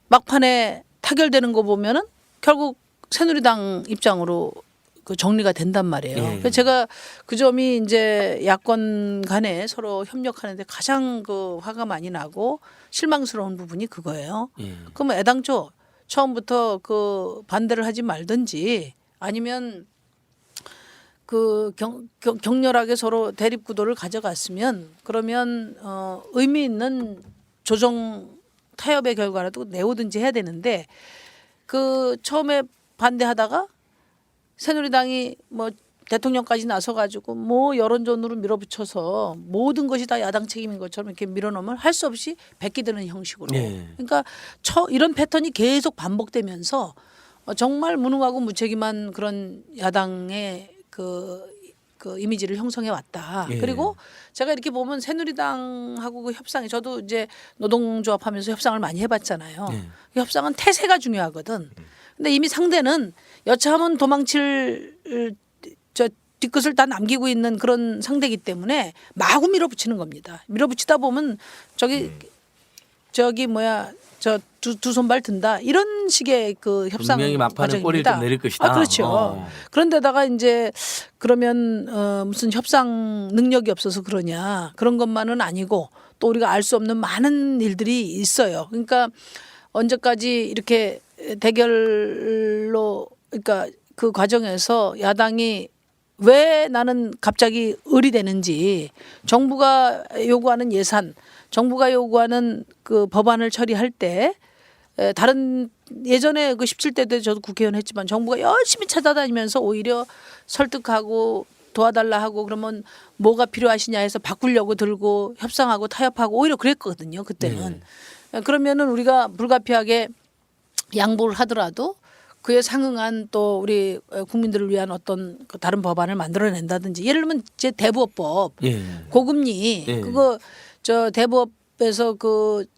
막판에 타결되는 거 보면은 결국 새누리당 입장으로 그 정리가 된단 말이에요. 예. 그래서 제가 그 점이 이제 야권 간에 서로 협력하는데 가장 그 화가 많이 나고 실망스러운 부분이 그거예요. 예. 그러면 애당초 처음부터 그 반대를 하지 말든지 아니면 그 격렬하게 서로 대립 구도를 가져갔으면 그러면 의미 있는 조정 타협의 결과라도 내오든지 해야 되는데 그 처음에 반대하다가 새누리당이 뭐 대통령까지 나서가지고 뭐 여론전으로 밀어붙여서 모든 것이 다 야당 책임인 것처럼 이렇게 밀어넣으면 할 수 없이 베끼드는 형식으로. 예. 그러니까 이런 패턴이 계속 반복되면서 정말 무능하고 무책임한 그런 야당의 그 이미지를 형성해 왔다. 예. 그리고 제가 이렇게 보면 새누리당하고 그 협상이 저도 이제 노동조합하면서 협상을 많이 해봤잖아요. 예. 그 협상은 태세가 중요하거든. 근데 이미 상대는 여차하면 도망칠 저 뒤끝을 다 남기고 있는 그런 상대이기 때문에 마구 밀어붙이는 겁니다. 밀어붙이다 보면 저기 뭐야 저 두 손발 든다 이런 식의 그 협상 분명히 막판에 꼬리를 과정입니다. 좀 내릴 것이다. 그렇죠. 그런데다가 이제 그러면 무슨 협상 능력이 없어서 그러냐 그런 것만은 아니고 또 우리가 알 수 없는 많은 일들이 있어요. 그러니까 언제까지 이렇게 대결로 그러니까 그 과정에서 야당이 왜 나는 갑자기 을이 되는지 정부가 요구하는 예산, 정부가 요구하는 그 법안을 처리할 때 다른 예전에 그 17대 때 저도 국회의원 했지만 정부가 열심히 찾아다니면서 오히려 설득하고 도와달라 하고 그러면 뭐가 필요하시냐 해서 바꾸려고 들고 협상하고 타협하고 오히려 그랬거든요. 그때는. 그러면은 우리가 불가피하게 양보를 하더라도 그에 상응한 또 우리 국민들을 위한 어떤 그 다른 법안을 만들어낸다든지 예를 들면 제 대부업법 예. 고금리 예. 그거 저 대부업에서 그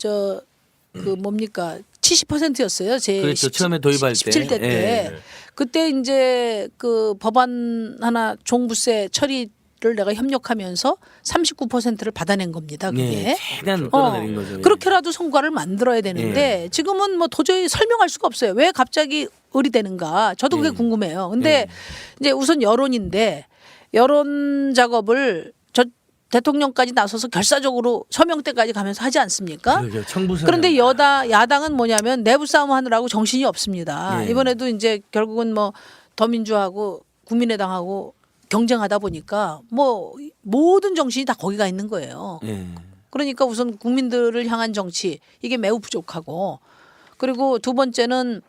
뭡니까 70%였어요. 제 그렇죠. 처음에 도입할 때. 17대 때 예. 그때 이제 그 법안 하나 종부세 처리를 내가 협력하면서 39%를 받아낸 겁니다. 그게. 예. 최대한 끌어내린 거죠. 예. 그렇게라도 성과를 만들어야 되는데 지금은 뭐 도저히 설명할 수가 없어요. 왜 갑자기 을이 되는가? 저도 그게 예. 궁금해요. 근데 예. 이제 우선 여론인데 여론 작업을 대통령까지 나서서 결사적으로 서명 때까지 가면서 하지 않습니까? 그러게요. 청부서. 그런데 야당은 뭐냐면 내부 싸움 하느라고 정신이 없습니다. 예. 이번에도 이제 결국은 뭐 더민주하고 국민의당하고 경쟁하다 보니까 뭐 모든 정신이 다 거기가 있는 거예요. 예. 그러니까 우선 국민들을 향한 정치 이게 매우 부족하고 그리고 두 번째는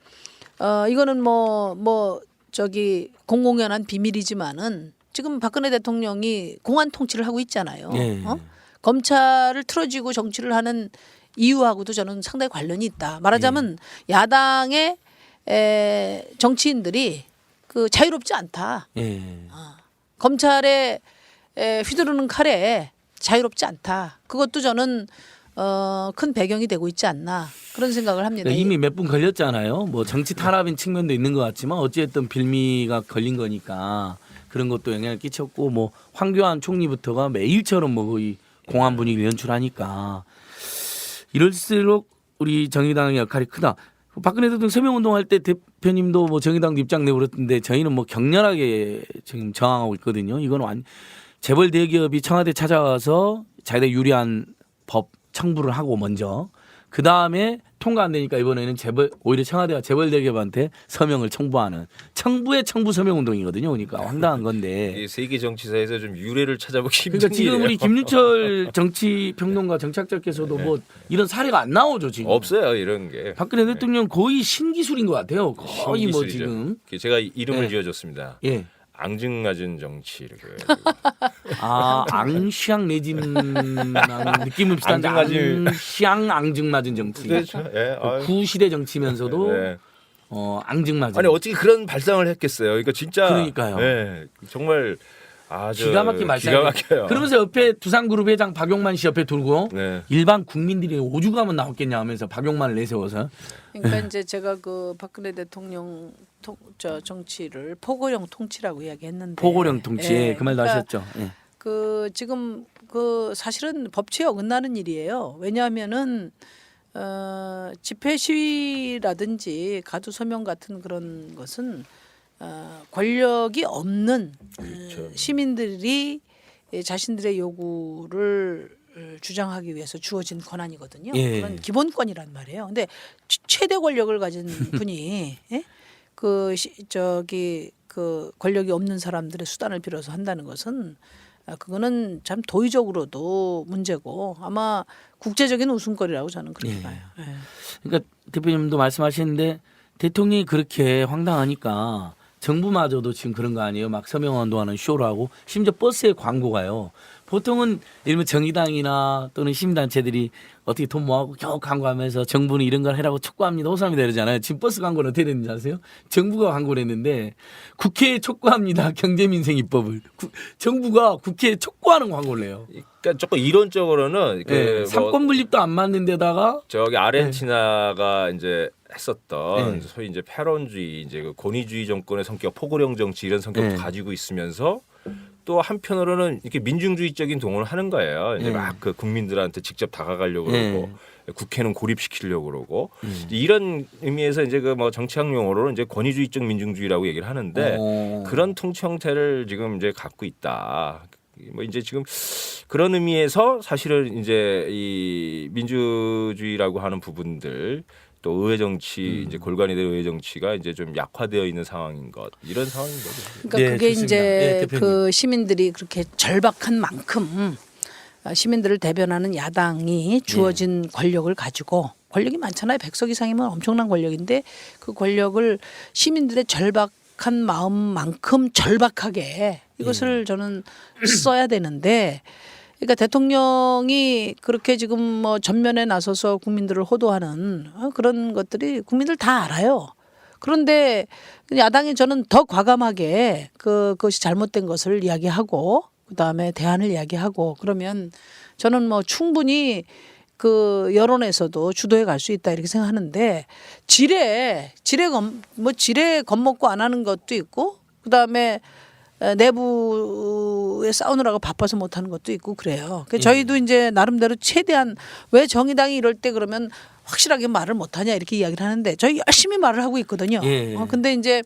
이거는 뭐 저기 공공연한 비밀이지만은 지금 박근혜 대통령이 공안 통치를 하고 있잖아요. 예. 검찰을 틀어쥐고 정치를 하는 이유하고도 저는 상당히 관련이 있다. 말하자면 야당의 정치인들이 그 자유롭지 않다. 예. 검찰에 휘두르는 칼에 자유롭지 않다. 그것도 저는 큰 배경이 되고 있지 않나 그런 생각을 합니다. 그러니까 이미 몇 분 걸렸잖아요. 뭐 정치 탄압인 측면도 있는 것 같지만 어찌됐든 빌미가 걸린 거니까 그런 것도 영향을 끼쳤고 뭐 황교안 총리부터가 매일처럼 뭐 거의 공안 분위기를 연출하니까 이럴수록 우리 정의당의 역할이 크다. 박근혜 대통령 서명운동할 때 대표님도 뭐 정의당도 입장 내고 그랬는데 저희는 뭐 격렬하게 지금 저항하고 있거든요. 이건 재벌 대기업이 청와대 찾아와서 자기들 유리한 법 청부를 하고 먼저 그 다음에 통과 안 되니까 이번에는 오히려 청와대가 재벌 대기업한테 서명을 청부하는 청부의 청부 서명 운동이거든요. 그러니까 황당한 건데. 이 세계 정치사에서 좀 유례를 찾아보기 힘든 그러니까 지금 일이에요. 우리 김윤철 정치평론가 정치학자께서도 뭐 이런 사례가 안 나오죠 지금. 없어요 이런 게. 박근혜 대통령 거의 신기술인 것 같아요. 거의 뭐 신기술이죠. 지금. 제가 이름을 네. 지어줬습니다. 예. 앙증맞은 정치 이렇게. 앙시앙 내짐랑 느낌은 비슷한데 앙증맞은- 앙시앙 앙증맞은 정치. 그렇죠. 예. 아유. 구시대 정치면서도 네. 앙증맞은. 아니 어떻게 그런 발상을 했겠어요. 그러니까 진짜. 그러니까요. 예. 정말 아주 기가 막힌 말씀. 기가 막혀요. 그러면서 옆에 두산그룹 회장 박용만 씨 옆에 두고 네. 일반 국민들이 오죽하면 나왔겠냐 하면서 박용만을 내세워서. 그러니까 이제 제가 그 박근혜 대통령 정치를 포고령 통치라고 이야기했는데 포고령 통치 예, 그 말도 그러니까 하셨죠. 예. 그 지금 그 사실은 법치에 어긋나는 일이에요. 왜냐하면은 집회 시위라든지 가두 서명 같은 그런 것은 권력이 없는 그렇죠. 시민들이 자신들의 요구를 주장하기 위해서 주어진 권한이거든요. 예. 그런 기본권이란 말이에요. 근데 최대 권력을 가진 분이 예? 그 권력이 없는 사람들의 수단을 빌어서 한다는 것은 그거는 참 도의적으로도 문제고 아마 국제적인 웃음거리라고 저는 그렇게 예. 봐요. 예. 그러니까 대표님도 말씀하시는데 대통령이 그렇게 황당하니까 정부마저도 지금 그런 거 아니에요? 막 서명운동하는 쇼를 하고 심지어 버스에 광고가요. 보통은 이러면 정의당이나 또는 시민단체들이 어떻게 돈 모아고 겨우 광고하면서 정부는 이런 걸 해라고 촉구합니다. 호소합니다 이러잖아요. 지금 버스 광고는 어떻게 됐는지 아세요? 정부가 광고를 했는데 국회에 촉구합니다. 경제민생 입법을. 정부가 국회에 촉구하는 광고를 해요. 그러니까 조금 이론적으로는 그 네, 뭐 삼권 분립도 안 맞는 데다가 저기 아르헨티나가 이제 했었던 네. 소위 이제 패런주의, 이제 그 권위주의 정권의 성격, 포고령 정치 이런 성격도 네. 가지고 있으면서 또 한편으로는 이렇게 민중주의적인 동원을 하는 거예요. 이제 네. 막 그 국민들한테 직접 다가가려고 네. 그러고 국회는 고립시키려고 그러고 이런 의미에서 이제 그 뭐 정치학 용어로는 이제 권위주의적 민중주의라고 얘기를 하는데 그런 통치 형태를 지금 이제 갖고 있다. 뭐 이제 지금 그런 의미에서 사실은 이제 이 민주주의라고 하는 부분들 또 의회 정치 이제 골관이 될 의회 정치가 이제 좀 약화되어 있는 상황인 것 이런 상황인 거죠. 그러니까 네, 그게 좋습니다. 이제 네, 대표님. 그 시민들이 그렇게 절박한 만큼 시민들을 대변하는 야당이 주어진 권력을 가지고 권력이 많잖아요. 100석 이상이면 엄청난 권력인데 그 권력을 시민들의 절박한 마음만큼 절박하게 이것을 저는 써야 되는데 그러니까 대통령이 그렇게 지금 뭐 전면에 나서서 국민들을 호도하는 그런 것들이 국민들 다 알아요. 그런데 야당이 저는 더 과감하게 그것이 잘못된 것을 이야기하고 그다음에 대안을 이야기하고 그러면 저는 뭐 충분히 그 여론에서도 주도해 갈 수 있다 이렇게 생각하는데 지레 겁먹고 안 하는 것도 있고 그다음에 내부에 싸우느라고 바빠서 못하는 것도 있고 그래요. 그러니까 저희도 이제 나름대로 최대한 왜 정의당이 이럴 때 그러면 확실하게 말을 못하냐 이렇게 이야기를 하는데 저희 열심히 말을 하고 있거든요. 예. 근데 이제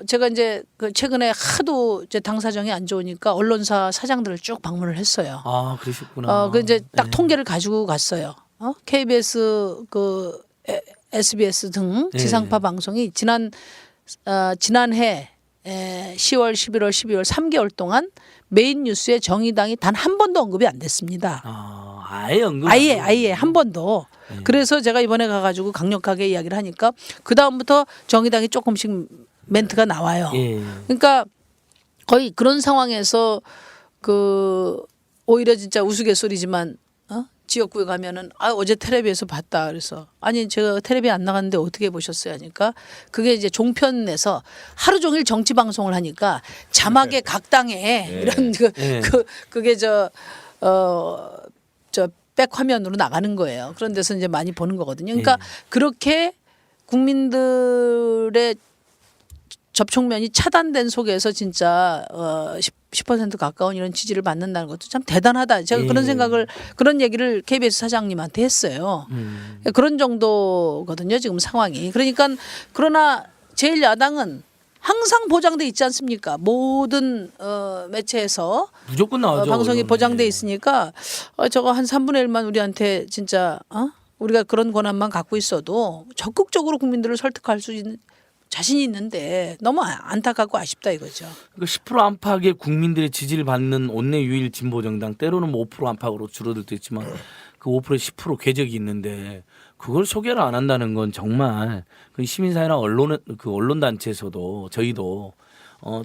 제가 이제 그 최근에 하도 이제 당 사정이 안 좋으니까 언론사 사장들을 쭉 방문을 했어요. 아 그러셨구나. 그 이제 딱 네. 통계를 가지고 갔어요. KBS SBS 등 네. 지상파 방송이 지난해 10월, 11월, 12월 3개월 동안 메인 뉴스에 정의당이 단 한 번도 언급이 안 됐습니다. 아예 언급. 아예 한 번도. 그래서 제가 이번에 가가지고 강력하게 이야기를 하니까 그 다음부터 정의당이 조금씩 멘트가 나와요. 예. 그러니까 거의 그런 상황에서 오히려 진짜 우스갯소리지만 지역구에 가면은 어제 텔레비에서 봤다 그래서 아니 제가 텔레비 안 나갔는데 어떻게 보셨어요 하니까 그게 이제 종편에서 하루 종일 정치 방송을 하니까 자막에 각 당에 이런 그게 저 백화면으로 나가는 거예요. 그런 데서 이제 많이 보는 거거든요. 그러니까 그렇게 국민들의 접촉면이 차단된 속에서 진짜 10% 가까운 이런 지지를 받는다는 것도 참 대단하다. 제가 그런 예. 생각을 그런 얘기를 KBS 사장님한테 했어요. 그런 정도거든요. 지금 상황이. 그러니까 그러나 제1야당은 항상 보장돼 있지 않습니까? 모든 매체에서 무조건 나오죠. 방송이 언론에. 보장돼 있으니까 저거 한 3분의 1만 우리한테 진짜 우리가 그런 권한만 갖고 있어도 적극적으로 국민들을 설득할 수 있는 자신이 있는데 너무 안타깝고 아쉽다 이거죠. 그러니까 10% 안팎의 국민들의 지지를 받는 원내 유일 진보 정당 때로는 뭐 5% 안팎으로 줄어들 때 있지만 그 5%에 10% 궤적이 있는데 그걸 소개를 안 한다는 건 정말 그 시민사회나 언론 단체에서도 저희도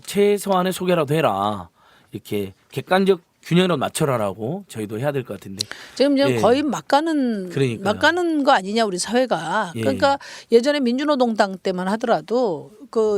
최소한의 소개라도 해라 이렇게 객관적 균형을 맞춰라라고 저희도 해야 될 것 같은데 지금 예. 거의 막 가는 거 아니냐 우리 사회가. 예. 그러니까 예전에 민주노동당 때만 하더라도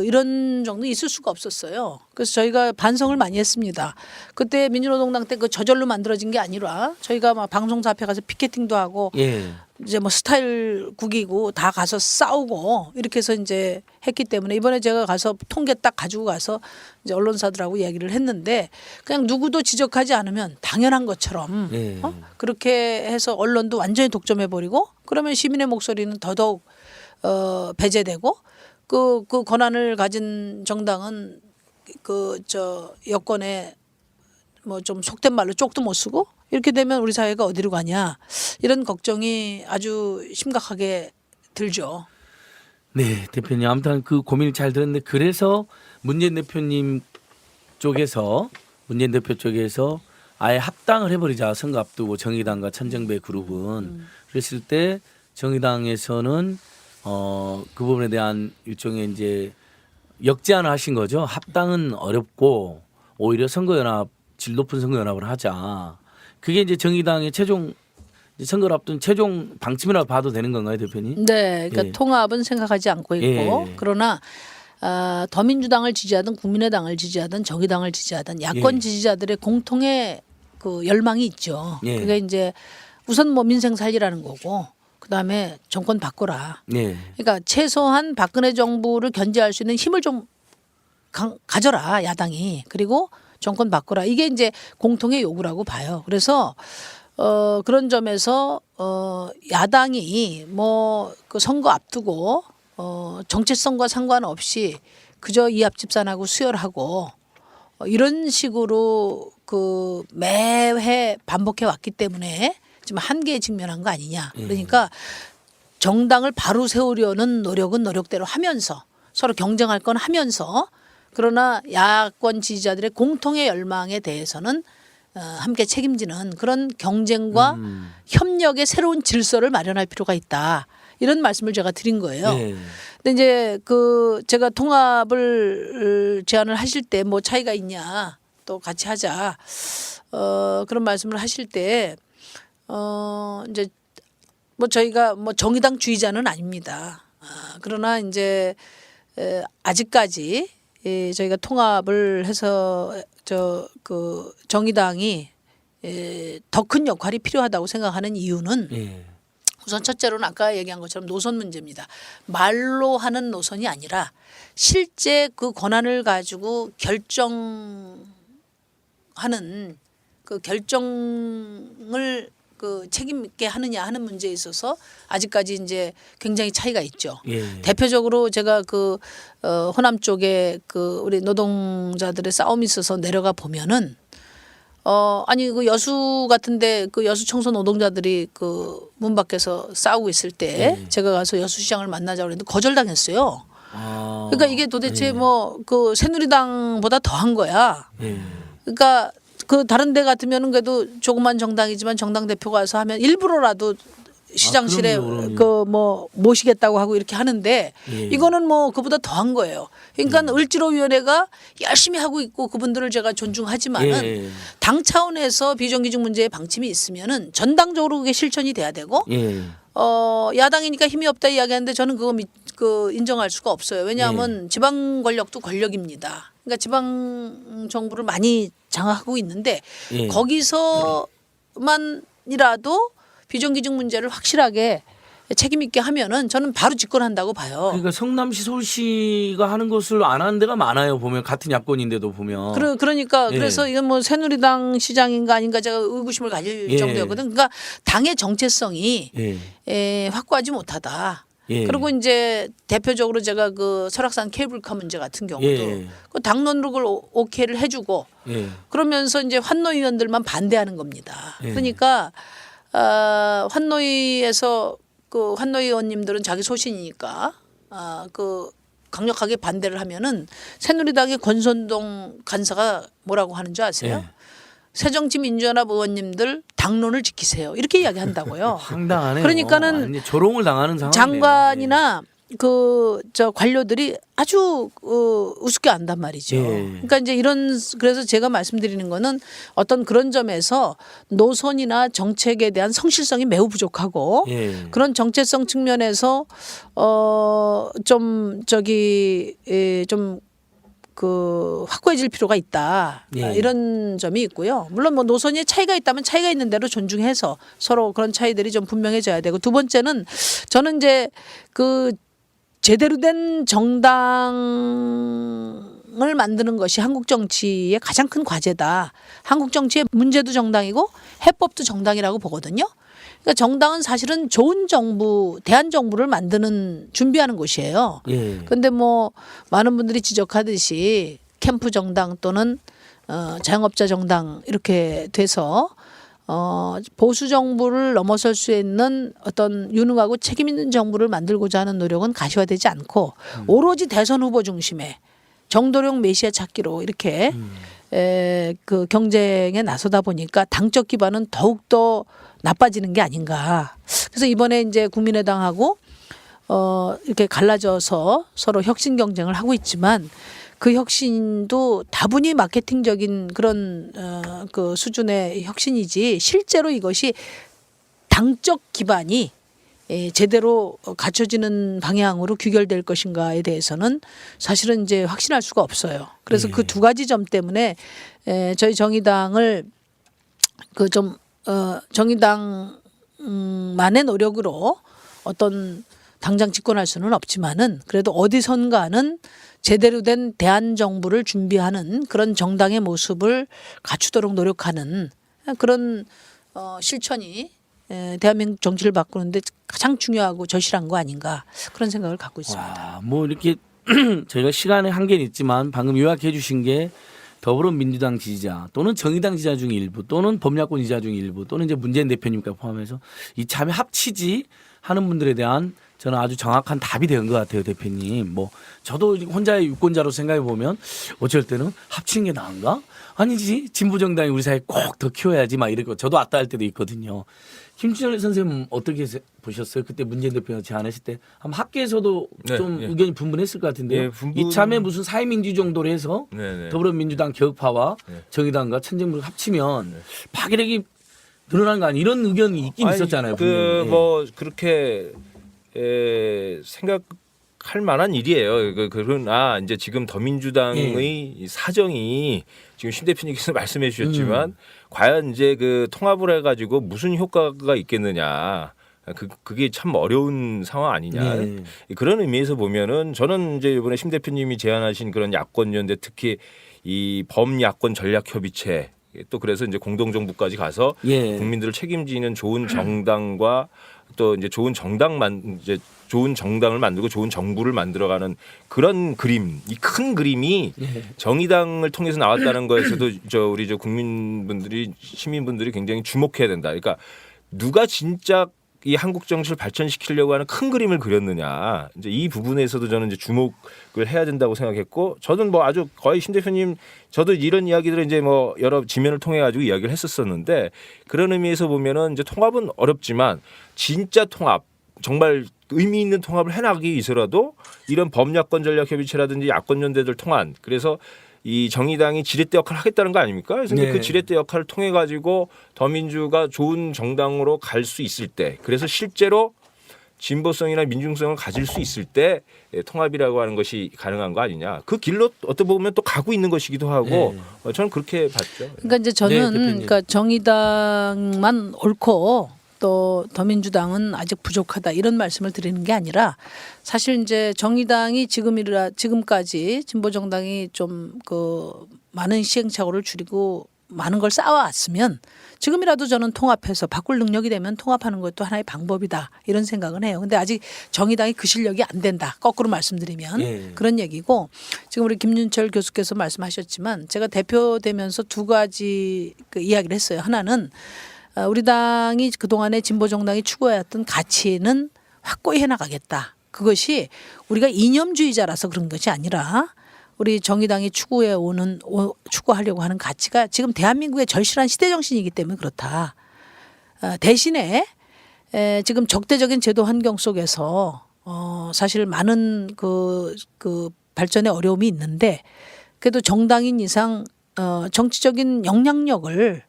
이런 정도 있을 수가 없었어요. 그래서 저희가 반성을 많이 했습니다. 그때 민주노동당 때 저절로 만들어진 게 아니라 저희가 막 방송사 앞에 가서 피켓팅도 하고 예. 이제 뭐 스타일 국이고 다 가서 싸우고 이렇게 해서 이제 했기 때문에 이번에 제가 가서 통계 딱 가지고 가서 이제 언론사들하고 얘기를 했는데 그냥 누구도 지적하지 않으면 당연한 것처럼 예. 그렇게 해서 언론도 완전히 독점해 버리고 그러면 시민의 목소리는 더더욱 배제되고 그 권한을 가진 정당은 여권에 뭐 좀 속된 말로 쪽도 못 쓰고 이렇게 되면 우리 사회가 어디로 가냐 이런 걱정이 아주 심각하게 들죠. 네, 대표님 아무튼 그 고민을 잘 들었는데 그래서 문재인 대표 쪽에서 아예 합당을 해버리자 선거 앞두고 정의당과 천정배 그룹은 그랬을 때 정의당에서는 그 부분에 대한 일종의 이제 역제안을 하신 거죠. 합당은 어렵고 오히려 선거연합 질 높은 선거연합을 하자. 그게 이제 정의당의 최종 선거를 앞둔 최종 방침이라고 봐도 되는 건가요, 대표님? 네, 그러니까 예. 통합은 생각하지 않고 있고 예. 그러나 더민주당을 지지하든 국민의당을 지지하든 정의당을 지지하든 야권 예. 지지자들의 공통의 그 열망이 있죠. 예. 그게 이제 우선 뭐 민생 살리라는 거고 그다음에 정권 바꿔라. 네. 그러니까 최소한 박근혜 정부를 견제할 수 있는 힘을 좀 가져라 야당이. 그리고 정권 바꿔라. 이게 이제 공통의 요구라고 봐요. 그래서 그런 점에서 야당이 뭐 그 선거 앞두고 정체성과 상관없이 그저 이합집산하고 수혈하고 이런 식으로 그 매회 반복해 왔기 때문에 지금 한계에 직면한 거 아니냐. 그러니까 정당을 바로 세우려는 노력은 노력대로 하면서 서로 경쟁할 건 하면서 그러나 야권 지지자들의 공통의 열망에 대해서는 함께 책임지는 그런 경쟁과 협력의 새로운 질서를 마련할 필요가 있다. 이런 말씀을 제가 드린 거예요. 네. 근데 이제 제가 통합을 제안을 하실 때 뭐 차이가 있냐 또 같이 하자 그런 말씀을 하실 때 이제 뭐 저희가 뭐 정의당 주의자는 아닙니다. 그러나 이제 아직까지 저희가 통합을 해서 정의당이 더 큰 역할이 필요하다고 생각하는 이유는 예. 우선 첫째로는 아까 얘기한 것처럼 노선 문제입니다. 말로 하는 노선이 아니라 실제 그 권한을 가지고 결정하는 그 결정을 책임 있게 하느냐 하는 문제에 있어서 아직까지 이제 굉장히 차이가 있죠. 예. 대표적으로 제가 호남 쪽에 우리 노동자들의 싸움이 있어서 내려가 보면은 아니 여수 같은데 여수 청소 노동자들이 문 밖에서 싸우고 있을 때 제가 가서 여수시장을 만나자고 그랬는데 거절당했어요. 그러니까 이게 도대체 새누리당보다 더한 거야. 예. 그러니까 다른 데 같으면은 그래도 조그만 정당이지만 정당 대표가 와서 하면 일부러라도 시장실에 그럼요. 모시겠다고 하고 이렇게 하는데 예. 이거는 그보다 더한 거예요. 그러니까 을지로위원회가 열심히 하고 있고 그분들을 제가 존중하지만은 예. 당 차원에서 비정규직 문제의 방침이 있으면은 전당적으로 그게 실천이 돼야 되고 예. 야당이니까 힘이 없다 이야기하는데 저는 그거 인정할 수가 없어요. 왜냐하면 지방 권력도 권력입니다. 그러니까 지방 정부를 많이 장악하고 있는데 거기서만이라도 비정규직 문제를 확실하게 책임 있게 하면은 저는 바로 집권한다고 봐요. 그러니까 성남시, 서울시가 하는 것을 안 하는 데가 많아요. 보면 같은 야권인데도 보면. 그러니까 예. 그래서 이건 뭐 새누리당 시장인가 아닌가 제가 의구심을 가질 예. 정도였거든. 그러니까 당의 정체성이 예. 확고하지 못하다. 예. 그리고 이제 대표적으로 제가 그 설악산 케이블카 문제 같은 경우도 예. 그 당론으로 그걸 오케이를 해주고 예. 그러면서 이제 환노위원들만 반대하는 겁니다. 예. 그러니까 환노위에서 그 환노위원님들은 자기 소신이니까 그 강력하게 반대를 하면은 새누리당의 권선동 간사가 뭐라고 하는 줄 아세요? 예. 새정치민주연합 의원님들 당론을 지키세요. 이렇게 이야기한다고요. 황당하네요. 그러니까는 완전히 조롱을 당하는 상황. 장관이나 그 저 관료들이 아주 우습게 안단 말이죠. 예. 그러니까 이제 그래서 제가 말씀드리는 거는 어떤 그런 점에서 노선이나 정책에 대한 성실성이 매우 부족하고 예. 그런 정체성 측면에서 좀 확고해질 필요가 있다. 예. 이런 점이 있고요. 물론 뭐 노선에 차이가 있다면 차이가 있는 대로 존중해서 서로 그런 차이들이 좀 분명해져야 되고 두 번째는 저는 이제 그 제대로 된 정당을 만드는 것이 한국 정치의 가장 큰 과제다. 한국 정치의 문제도 정당이고 해법도 정당이라고 보거든요. 그러니까 정당은 사실은 좋은 정부, 대한 정부를 준비하는 곳이에요. 예. 그런데 뭐 많은 분들이 지적하듯이 캠프 정당 또는 자영업자 정당 이렇게 돼서 보수 정부를 넘어설 수 있는 어떤 유능하고 책임 있는 정부를 만들고자 하는 노력은 가시화되지 않고 오로지 대선 후보 중심의 정도령 메시아 찾기로 이렇게 그 경쟁에 나서다 보니까 당적 기반은 더욱더 나빠지는 게 아닌가. 그래서 이번에 이제 국민의당하고 이렇게 갈라져서 서로 혁신 경쟁을 하고 있지만 그 혁신도 다분히 마케팅적인 그런 그 수준의 혁신이지 실제로 이것이 당적 기반이 제대로 갖춰지는 방향으로 규결될 것인가에 대해서는 사실은 이제 확신할 수가 없어요. 그래서 그 두 가지 점 때문에 저희 정의당을 정의당만의 노력으로 어떤 당장 집권할 수는 없지만은 그래도 어디선가는 제대로 된 대한 정부를 준비하는 그런 정당의 모습을 갖추도록 노력하는 그런 실천이 대한민국 정치를 바꾸는데 가장 중요하고 절실한 거 아닌가 그런 생각을 갖고 있습니다. 와, 뭐 이렇게 저희가 시간의 한계는 있지만 방금 요약해 주신 게 더불어민주당 지지자 또는 정의당 지지자 중 일부 또는 범야권 지지자 중 일부 또는 이제 문재인 대표님까지 포함해서 이참에 합치지 하는 분들에 대한 저는 아주 정확한 답이 된 것 같아요, 대표님. 뭐 저도 혼자의 유권자로 생각해 보면 어쩔 때는 합치는 게 나은가? 아니지 진보 정당이 우리 사회 꼭 더 키워야지 막 이러고 저도 왔다 할 때도 있거든요. 김준일 선생님 어떻게 보셨어요? 그때 문재인 대표가 제안했을 때 아마 학계에서도 네, 좀 네. 의견이 분분했을 것 같은데요. 네, 이참에 무슨 사회민주 정도로 해서 네. 더불어민주당 개혁파와 네. 정의당과 천정부를 합치면 파괴력이 늘어난 거 아니 이런 의견이 있긴 있었잖아요. 분명히. 뭐 그렇게 생각할 만한 일이에요. 그러나 이제 지금 더민주당의 이 사정이 지금 심 대표님께서 말씀해 주셨지만 과연 이제 그 통합을 해가지고 무슨 효과가 있겠느냐. 그게 참 어려운 상황 아니냐. 네. 그런 의미에서 보면은 저는 이제 이번에 심 대표님이 제안하신 그런 야권연대 특히 이 범야권 전략협의체 또 그래서 이제 공동정부까지 가서 예. 국민들을 책임지는 좋은 정당과 또 이제 좋은 정당을 만들고 좋은 정부를 만들어가는 그런 그림, 이 큰 그림이 정의당을 통해서 나왔다는 거에서도 우리 국민분들이 시민분들이 굉장히 주목해야 된다. 그러니까 누가 진짜 이 한국 정치를 발전시키려고 하는 큰 그림을 그렸느냐. 이제 이 부분에서도 저는 이제 주목을 해야 된다고 생각했고, 저는 뭐 아주 거의 심 대표님 저도 이런 이야기들을 이제 뭐 여러 지면을 통해 가지고 이야기를 했었었는데 그런 의미에서 보면은 이제 통합은 어렵지만 진짜 통합 정말 의미 있는 통합을 해나가기 위해서라도 이런 범야권 전략협의체라든지 야권연대들 통한 그래서 이 정의당이 지렛대 역할을 하겠다는 거 아닙니까? 그래서 네. 그 지렛대 역할을 통해 가지고 더민주가 좋은 정당으로 갈 수 있을 때, 그래서 실제로 진보성이나 민중성을 가질 수 있을 때 통합이라고 하는 것이 가능한 거 아니냐. 그 길로 어떻게 보면 또 가고 있는 것이기도 하고 저는 그렇게 봤죠. 그러니까 이제 저는 네, 대표님. 그러니까 정의당만 옳고 또 더민주당은 아직 부족하다 이런 말씀을 드리는 게 아니라 사실 이제 정의당이 지금까지 진보 정당이 좀 그 많은 시행착오를 줄이고 많은 걸 쌓아왔으면 지금이라도 저는 통합해서 바꿀 능력이 되면 통합하는 것도 하나의 방법이다 이런 생각은 해요. 근데 아직 정의당이 그 실력이 안 된다. 거꾸로 말씀드리면 예. 그런 얘기고 지금 우리 김윤철 교수께서 말씀하셨지만 제가 대표되면서 두 가지 그 이야기를 했어요. 하나는 우리 당이 그동안에 진보 정당이 추구해왔던 가치는 확고히 해나가겠다. 그것이 우리가 이념주의자라서 그런 것이 아니라 우리 정의당이 추구하려고 하는 가치가 지금 대한민국의 절실한 시대 정신이기 때문에 그렇다. 대신에 지금 적대적인 제도 환경 속에서 사실 많은 그 발전의 어려움이 있는데 그래도 정당인 이상 정치적인 영향력을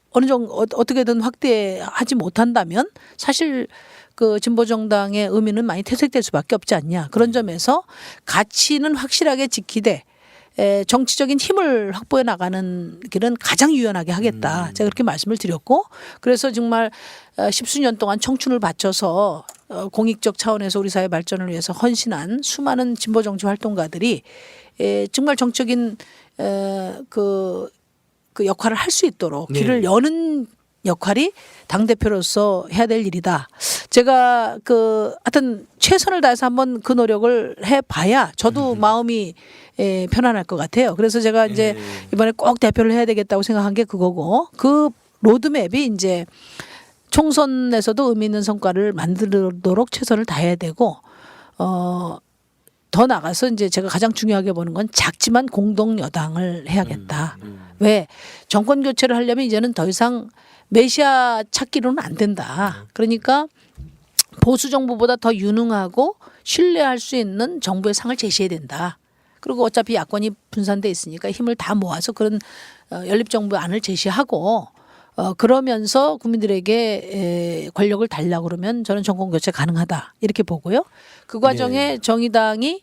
어느 정도 어떻게든 확대하지 못한다면 사실 그 진보 정당의 의미는 많이 퇴색될 수밖에 없지 않냐. 그런 점에서 가치는 확실하게 지키되 정치적인 힘을 확보해 나가는 길은 가장 유연하게 하겠다. 제가 그렇게 말씀을 드렸고 그래서 정말 십수년 동안 청춘을 바쳐서 공익적 차원에서 우리 사회 발전을 위해서 헌신한 수많은 진보 정치 활동가들이 정말 정적인 그 역할을 할 수 있도록 길을 여는 역할이 당대표로서 해야 될 일이다. 제가 하여튼 최선을 다해서 한번 그 노력을 해봐야 저도 마음이 편안할 것 같아요. 그래서 제가 이제 이번에 꼭 대표를 해야 되겠다고 생각한 게 그거고 그 로드맵이 이제 총선에서도 의미 있는 성과를 만들도록 최선을 다해야 되고 더 나가서 이제 제가 가장 중요하게 보는 건 작지만 공동 여당을 해야겠다. 왜 정권 교체를 하려면 이제는 더 이상 메시아 찾기로는 안 된다. 그러니까 보수 정부보다 더 유능하고 신뢰할 수 있는 정부의 상을 제시해야 된다. 그리고 어차피 야권이 분산돼 있으니까 힘을 다 모아서 그런 연립정부 안을 제시하고 그러면서 국민들에게 권력을 달라고 그러면 저는 정권 교체 가능하다 이렇게 보고요. 그 과정에 정의당이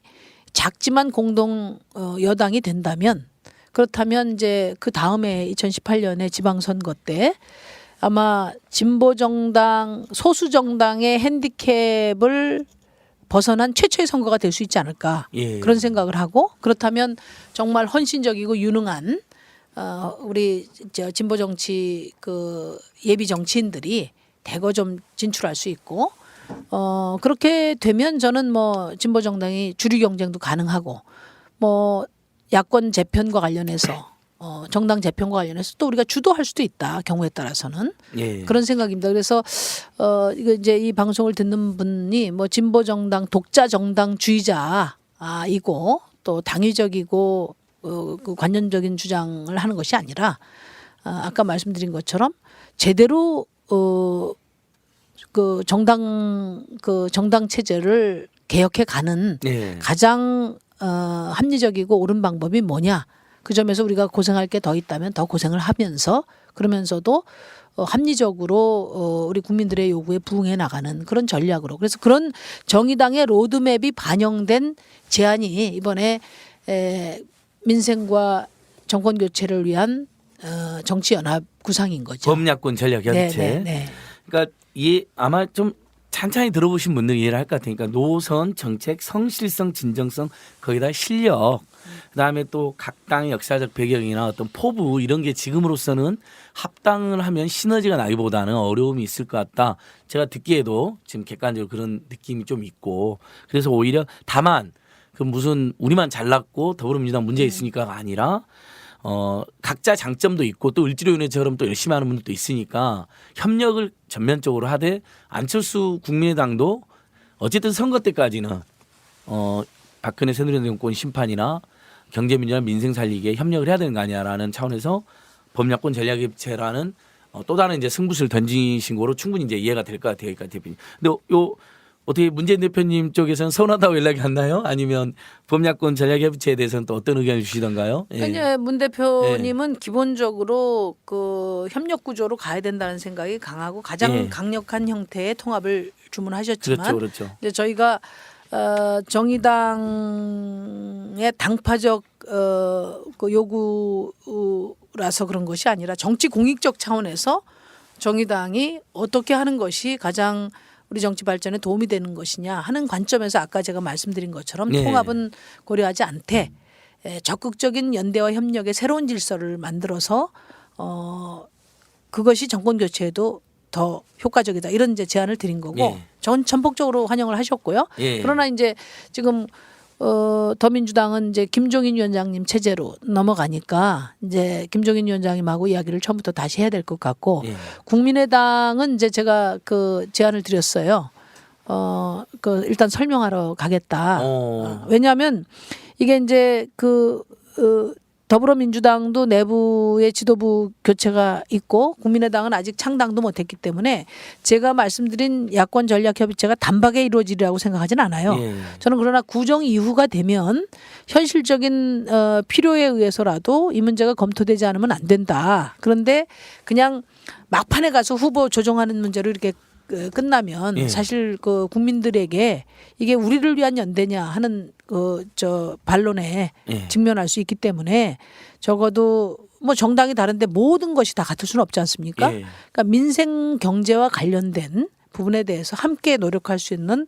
작지만 공동 여당이 된다면 그렇다면 이제 그 다음에 2018년에 지방선거 때 아마 진보정당 소수정당의 핸디캡을 벗어난 최초의 선거가 될 수 있지 않을까 그런 생각을 하고 그렇다면 정말 헌신적이고 유능한 우리 진보 정치 그 예비 정치인들이 대거 좀 진출할 수 있고 그렇게 되면 저는 뭐 진보 정당이 주류 경쟁도 가능하고 뭐 야권 재편과 관련해서 정당 재편과 관련해서 또 우리가 주도할 수도 있다 경우에 따라서는 그런 생각입니다. 그래서 이거 이제 이 방송을 듣는 분이 뭐 진보 정당 독자 정당주의자이고 또 당위적이고 그 관념적인 주장을 하는 것이 아니라 아까 말씀드린 것처럼 제대로 그 정당 체제를 개혁해 가는 가장 합리적이고 옳은 방법이 뭐냐. 그 점에서 우리가 고생할 게 더 있다면 더 고생을 하면서 그러면서도 합리적으로 우리 국민들의 요구에 부응해 나가는 그런 전략으로 그래서 그런 정의당의 로드맵이 반영된 제안이 이번에 민생과 정권 교체를 위한 정치연합 구상인 거죠. 범야권 전략연체. 네. 그러니까 아마 좀 찬찬히 들어보신 분들 이해를 할 것 같으니까 노선, 정책, 성실성, 진정성 거기다 실력 그다음에 또 각 당의 역사적 배경이나 어떤 포부 이런 게 지금으로서는 합당을 하면 시너지가 나기보다는 어려움이 있을 것 같다. 제가 듣기에도 지금 객관적으로 그런 느낌이 좀 있고 그래서 오히려 다만 그 무슨 우리만 잘났고 더불어민주당 문제 있으니까가 아니라 각자 장점도 있고 또 을지로연애처럼 또 열심히 하는 분들도 있으니까 협력을 전면적으로 하되 안철수 국민의당도 어쨌든 선거 때까지는 박근혜 새누리당 정권 심판이나 경제민주화 민생 살리기에 협력을 해야 되는 거 아니냐라는 차원에서 범야권 전략협체라는 또 다른 이제 승부수를 던지신 거로 충분히 이제 이해가 될 것 같아요, 대표님. 근데 어떻게 문재인 대표님 쪽에서는 서운하다고 연락이 왔나요? 아니면 범야권 전략협체에 대해서는 또 어떤 의견을 주시던가요? 그러니까 문 대표님은 기본적으로 그 협력 구조로 가야 된다는 생각이 강하고 가장 강력한 형태의 통합을 주문하셨지만 그렇죠. 이제 저희가 정의당의 당파적 그 요구라서 그런 것이 아니라 정치 공익적 차원에서 정의당이 어떻게 하는 것이 가장 우리 정치 발전에 도움이 되는 것이냐 하는 관점에서 아까 제가 말씀드린 것처럼 네. 통합은 고려하지 않되 적극적인 연대와 협력의 새로운 질서를 만들어서 그것이 정권 교체에도 더 효과적이다 이런 이제 제안을 드린 거고 예. 전 전폭적으로 환영을 하셨고요. 예. 그러나 이제 지금 더민주당은 이제 김종인 위원장님 체제로 넘어가니까 이제 김종인 위원장님하고 이야기를 처음부터 다시 해야 될 것 같고 예. 국민의당은 이제 제가 그 제안을 드렸어요. 그 일단 설명하러 가겠다. 왜냐하면 이게 이제 더불어민주당도 내부의 지도부 교체가 있고 국민의당은 아직 창당도 못했기 때문에 제가 말씀드린 야권 전략협의체가 단박에 이루어지리라고 생각하지는 않아요. 예. 저는 그러나 구정 이후가 되면 현실적인 필요에 의해서라도 이 문제가 검토되지 않으면 안 된다. 그런데 그냥 막판에 가서 후보 조정하는 문제로 이렇게 끝나면 예. 사실 그 국민들에게 이게 우리를 위한 연대냐 하는 저 반론에 예. 직면할 수 있기 때문에 적어도 뭐 정당이 다른데 모든 것이 다 같을 수는 없지 않습니까? 예. 그러니까 민생 경제와 관련된 부분에 대해서 함께 노력할 수 있는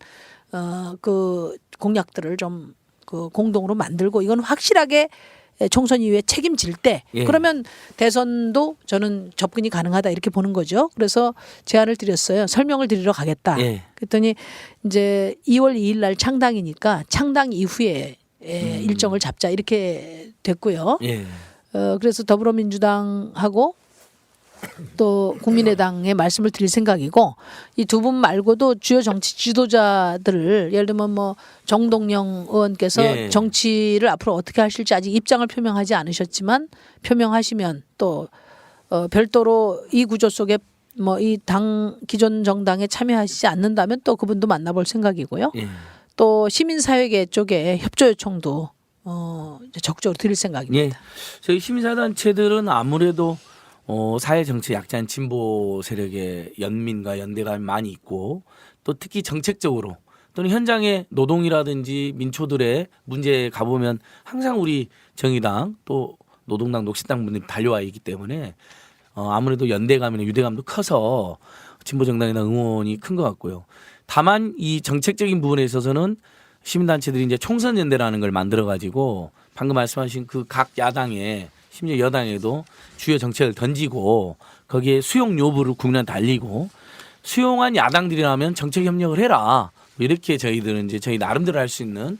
그 공약들을 좀 그 공동으로 만들고 이건 확실하게 총선 이후에 책임질 때 예. 그러면 대선도 저는 접근이 가능하다 이렇게 보는 거죠. 그래서 제안을 드렸어요. 설명을 드리러 가겠다. 예. 그랬더니 이제 2월 2일 날 창당이니까 창당 이후에 일정을 잡자 이렇게 됐고요. 예. 그래서 더불어민주당하고 또 국민의당에 말씀을 드릴 생각이고 이 두 분 말고도 주요 정치 지도자들을 예를 들면 뭐 정동영 의원께서 예. 정치를 앞으로 어떻게 하실지 아직 입장을 표명하지 않으셨지만 표명하시면 또 별도로 이 구조 속에 뭐 이 당 기존 정당에 참여하시지 않는다면 또 그분도 만나볼 생각이고요. 예. 또 시민사회계 쪽에 협조 요청도 이제 적극적으로 드릴 생각입니다. 예. 저희 시민사단체들은 아무래도 사회 정치 약자인 진보 세력의 연민과 연대가 많이 있고 또 특히 정책적으로 또는 현장의 노동이라든지 민초들의 문제에 가보면 항상 우리 정의당 또 노동당 녹색당 분들이 달려와 있기 때문에 아무래도 연대감이나 유대감도 커서 진보 정당이나 응원이 큰 것 같고요. 다만 이 정책적인 부분에 있어서는 시민단체들이 이제 총선 연대라는 걸 만들어 가지고 방금 말씀하신 그 각 야당에 심지어 여당에도 주요 정책을 던지고 거기에 수용 여부를 국민한테 알리고 수용한 야당들이라면 정책 협력을 해라. 뭐 이렇게 저희들은 이제 저희 나름대로 할 수 있는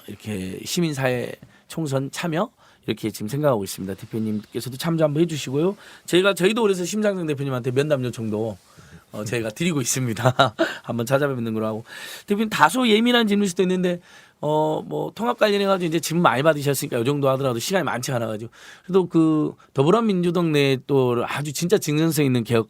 이렇게 시민사회 총선 참여 이렇게 지금 생각하고 있습니다. 대표님께서도 참조 한번 해주시고요. 저희도 그래서 심상정 대표님한테 면담 요청도 저희가 드리고 있습니다. 한번 찾아뵙는 걸로 하고. 대표님 다소 예민한 질문일 수도 있는데 뭐 통합 관련해 가지고 이제 질문 많이 받으셨으니까 이 정도 하더라도 시간이 많지 않아 가지고 그래도 그 더불어민주당 내에 또 아주 진짜 증명성 있는 개혁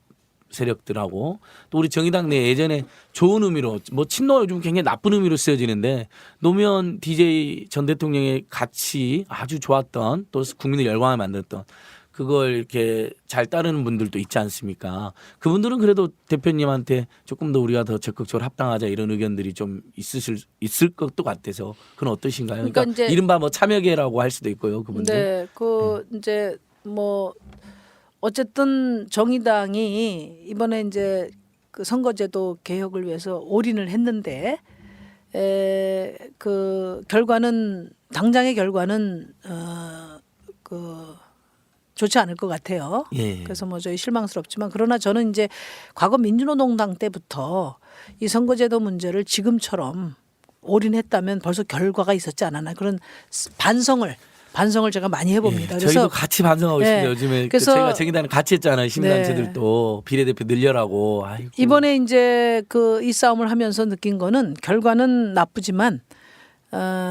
세력들하고 또 우리 정의당 내 예전에 좋은 의미로 뭐 친노 요즘 굉장히 나쁜 의미로 쓰여지는데 노무현 DJ 전 대통령의 가치 아주 좋았던 또 국민의 열광을 만들었던 그걸 이렇게 잘 따르는 분들도 있지 않습니까? 그분들은 그래도 대표님한테 조금 더 우리가 더 적극적으로 합당하자 이런 의견들이 좀 있을 것도 같아서 그건 어떠신가요? 그러니까 이제 이른바 뭐 참여계라고 할 수도 있고요, 그분들. 네, 이제 뭐 어쨌든 정의당이 이번에 이제 그 선거제도 개혁을 위해서 올인을 했는데 그 결과는 당장의 결과는 좋지 않을 것 같아요. 예. 그래서 뭐 저희 실망스럽지만 그러나 저는 이제 과거 민주노동당 때부터 이 선거제도 문제를 지금처럼 올인했다면 벌써 결과가 있었지 않았나 그런 반성을 제가 많이 해봅니다. 예, 그래서 저희도 같이 반성하고 예, 있습니다. 요즘에 그래서 저희가 정의당은 같이 했잖아요. 시민단체들도 비례대표 늘려라고. 아이고. 이번에 이제 이 싸움을 하면서 느낀 거는 결과는 나쁘지만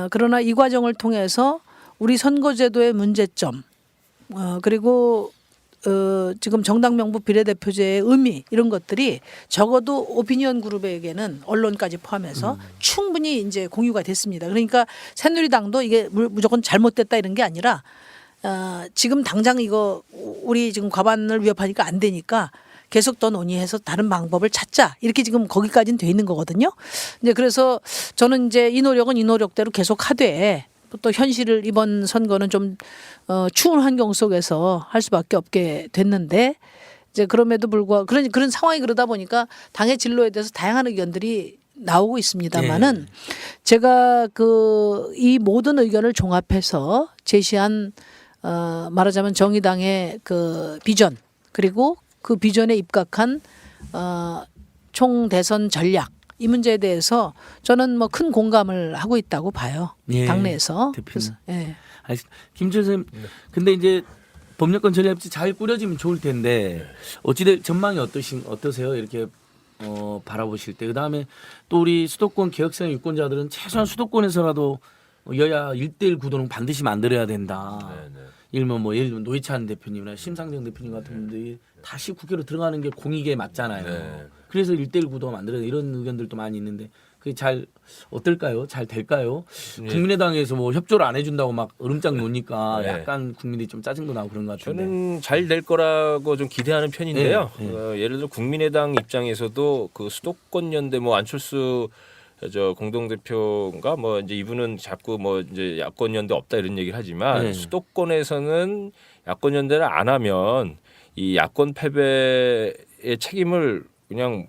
그러나 이 과정을 통해서 우리 선거제도의 문제점 그리고 지금 정당 명부 비례대표제의 의미 이런 것들이 적어도 오피니언 그룹에게는 언론까지 포함해서 충분히 이제 공유가 됐습니다. 그러니까 새누리당도 이게 무조건 잘못됐다 이런 게 아니라 지금 당장 이거 우리 지금 과반을 위협하니까 안 되니까 계속 더 논의해서 다른 방법을 찾자 이렇게 지금 거기까지는 돼 있는 거거든요. 이제 그래서 저는 이제 이 노력은 이 노력대로 계속 하되 또 현실을 이번 선거는 좀 추운 환경 속에서 할 수밖에 없게 됐는데 이제 그럼에도 불구하고 그런 상황이 그러다 보니까 당의 진로에 대해서 다양한 의견들이 나오고 있습니다만은 제가 이 모든 의견을 종합해서 제시한 말하자면 정의당의 그 비전 그리고 그 비전에 입각한 총 대선 전략 이 문제에 대해서 저는 뭐 큰 공감을 하고 있다고 봐요. 예, 당내에서. 대표님. 그래서, 예. 김철 선생님, 근데 이제 법률권 전략이 잘 꾸려지면 좋을 텐데 어찌될 전망이 어떠세요? 이렇게 바라보실 때. 그다음에 또 우리 수도권 개혁성 유권자들은 최소한 수도권에서라도 여야 1대1 구도는 반드시 만들어야 된다. 예를 들면 노회찬 대표님이나 심상정 대표님 같은 분들이 다시 국회로 들어가는 게 공익에 맞잖아요. 그래서 1대1 구도가 만들어야 돼. 이런 의견들도 많이 있는데 그게 잘 어떨까요? 잘 될까요? 국민의당에서 뭐 협조를 안 해준다고 막 으름장 놓으니까 약간 국민들이 좀 짜증도 나고 그런 것 같은데. 저는 잘 될 거라고 좀 기대하는 편인데요. 예를 들어 국민의당 입장에서도 그 수도권 연대 뭐 안철수 공동대표가 뭐 이제 이분은 자꾸 뭐 이제 야권 연대 없다 이런 얘기를 하지만 수도권에서는 야권 연대를 안 하면 이 야권 패배의 책임을 그냥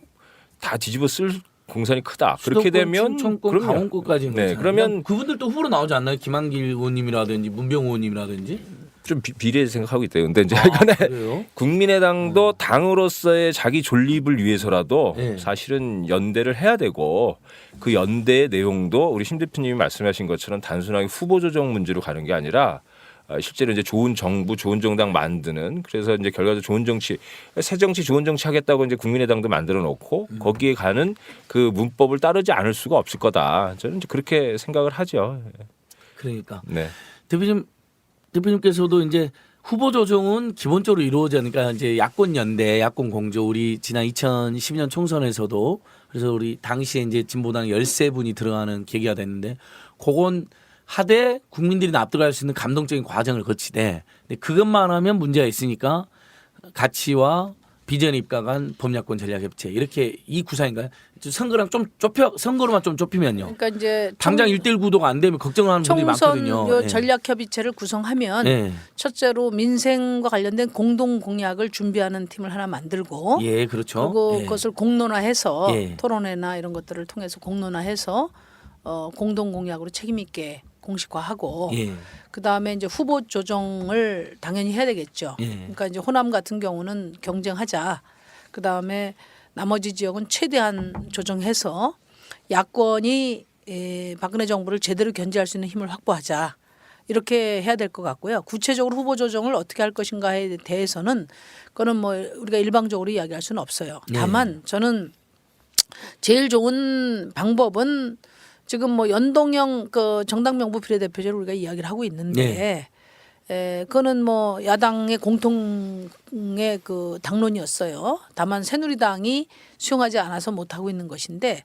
다 뒤집어 쓸 공산이 크다. 그렇게 되면 충청권 강원권까지는 네, 그러면 그분들도 후보로 나오지 않나요? 김한길 의원님이라든지 문병호 의원님이라든지 좀 비례 생각하고 있대요. 근데 이제 그래요? 국민의당도 당으로서의 자기 존립을 위해서라도 사실은 연대를 해야 되고 그 연대의 내용도 우리 심 대표님이 말씀하신 것처럼 단순하게 후보 조정 문제로 가는 게 아니라 실제로 이제 좋은 정부, 좋은 정당 만드는 그래서 이제 결과적으로 좋은 정치, 새 정치, 좋은 정치 하겠다고 이제 국민의당도 만들어 놓고 거기에 가는 그 문법을 따르지 않을 수가 없을 거다. 저는 이제 그렇게 생각을 하죠. 그러니까 네. 대표님께서도 이제 후보 조정은 기본적으로 이루어져야 하니까 이제 야권 연대, 야권 공조 우리 지난 2012년 총선에서도 그래서 우리 당시에 이제 진보당 13분이 들어가는 계기가 됐는데 그건 하되 국민들이 납득할 수 있는 감동적인 과정을 거치되 근데 그것만 하면 문제가 있으니까 가치와 비전에 입각한 범야권 전략 협체 이렇게 이 구상인가요? 선거랑 좀 선거로만 좀 좁히면요. 그러니까 이제 당장 1대1 구도가 안 되면 걱정하는 분들이 많거든요. 총선 전략 협의체를 구성하면 첫째로 민생과 관련된 공동 공약을 준비하는 팀을 하나 만들고 그렇죠. 그리고 그것을 공론화해서 토론회나 이런 것들을 통해서 공론화해서 공동 공약으로 책임 있게 공식화하고 그다음에 이제 후보 조정을 당연히 해야 되겠죠. 그러니까 이제 호남 같은 경우는 경쟁하자. 그다음에 나머지 지역은 최대한 조정해서 야권이 박근혜 정부를 제대로 견제할 수 있는 힘을 확보하자. 이렇게 해야 될 것 같고요. 구체적으로 후보 조정을 어떻게 할 것인가에 대해서는 그거는 뭐 우리가 일방적으로 이야기할 수는 없어요. 다만 저는 제일 좋은 방법은 지금 뭐 연동형 그 정당 명부 비례대표제를 우리가 이야기를 하고 있는데 그거는 뭐 야당의 공통의 그 당론이었어요. 다만 새누리당이 수용하지 않아서 못 하고 있는 것인데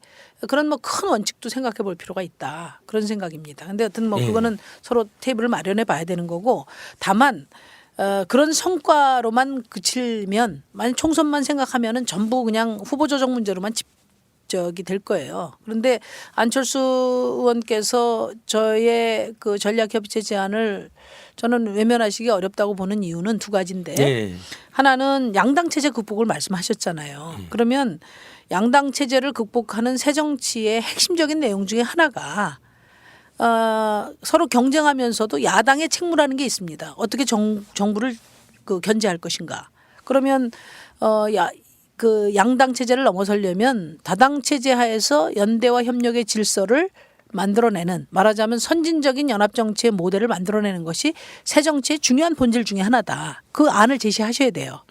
그런 뭐 큰 원칙도 생각해 볼 필요가 있다. 그런 생각입니다. 근데 여튼 뭐 그거는 서로 테이블을 마련해 봐야 되는 거고 다만 그런 성과로만 그치면 만약 총선만 생각하면은 전부 그냥 후보 조정 문제로만 될 거예요. 그런데 안철수 의원께서 저의 그 전략협의체 제안을 저는 외면하시기 어렵다고 보는 이유는 두 가지인데 하나는 양당 체제 극복을 말씀하셨잖아요. 그러면 양당 체제를 극복하는 새정치의 핵심적인 내용 중에 하나가 서로 경쟁하면서도 야당의 책무라는 게 있습니다. 어떻게 정부를 그 견제할 것인가. 그러면 그 양당 체제를 넘어서려면 다당 체제 하에서 연대와 협력의 질서를 만들어내는 말하자면 선진적인 연합 정치의 모델을 만들어내는 것이 새 정치의 중요한 본질 중에 하나다. 그 안을 제시하셔야 돼요.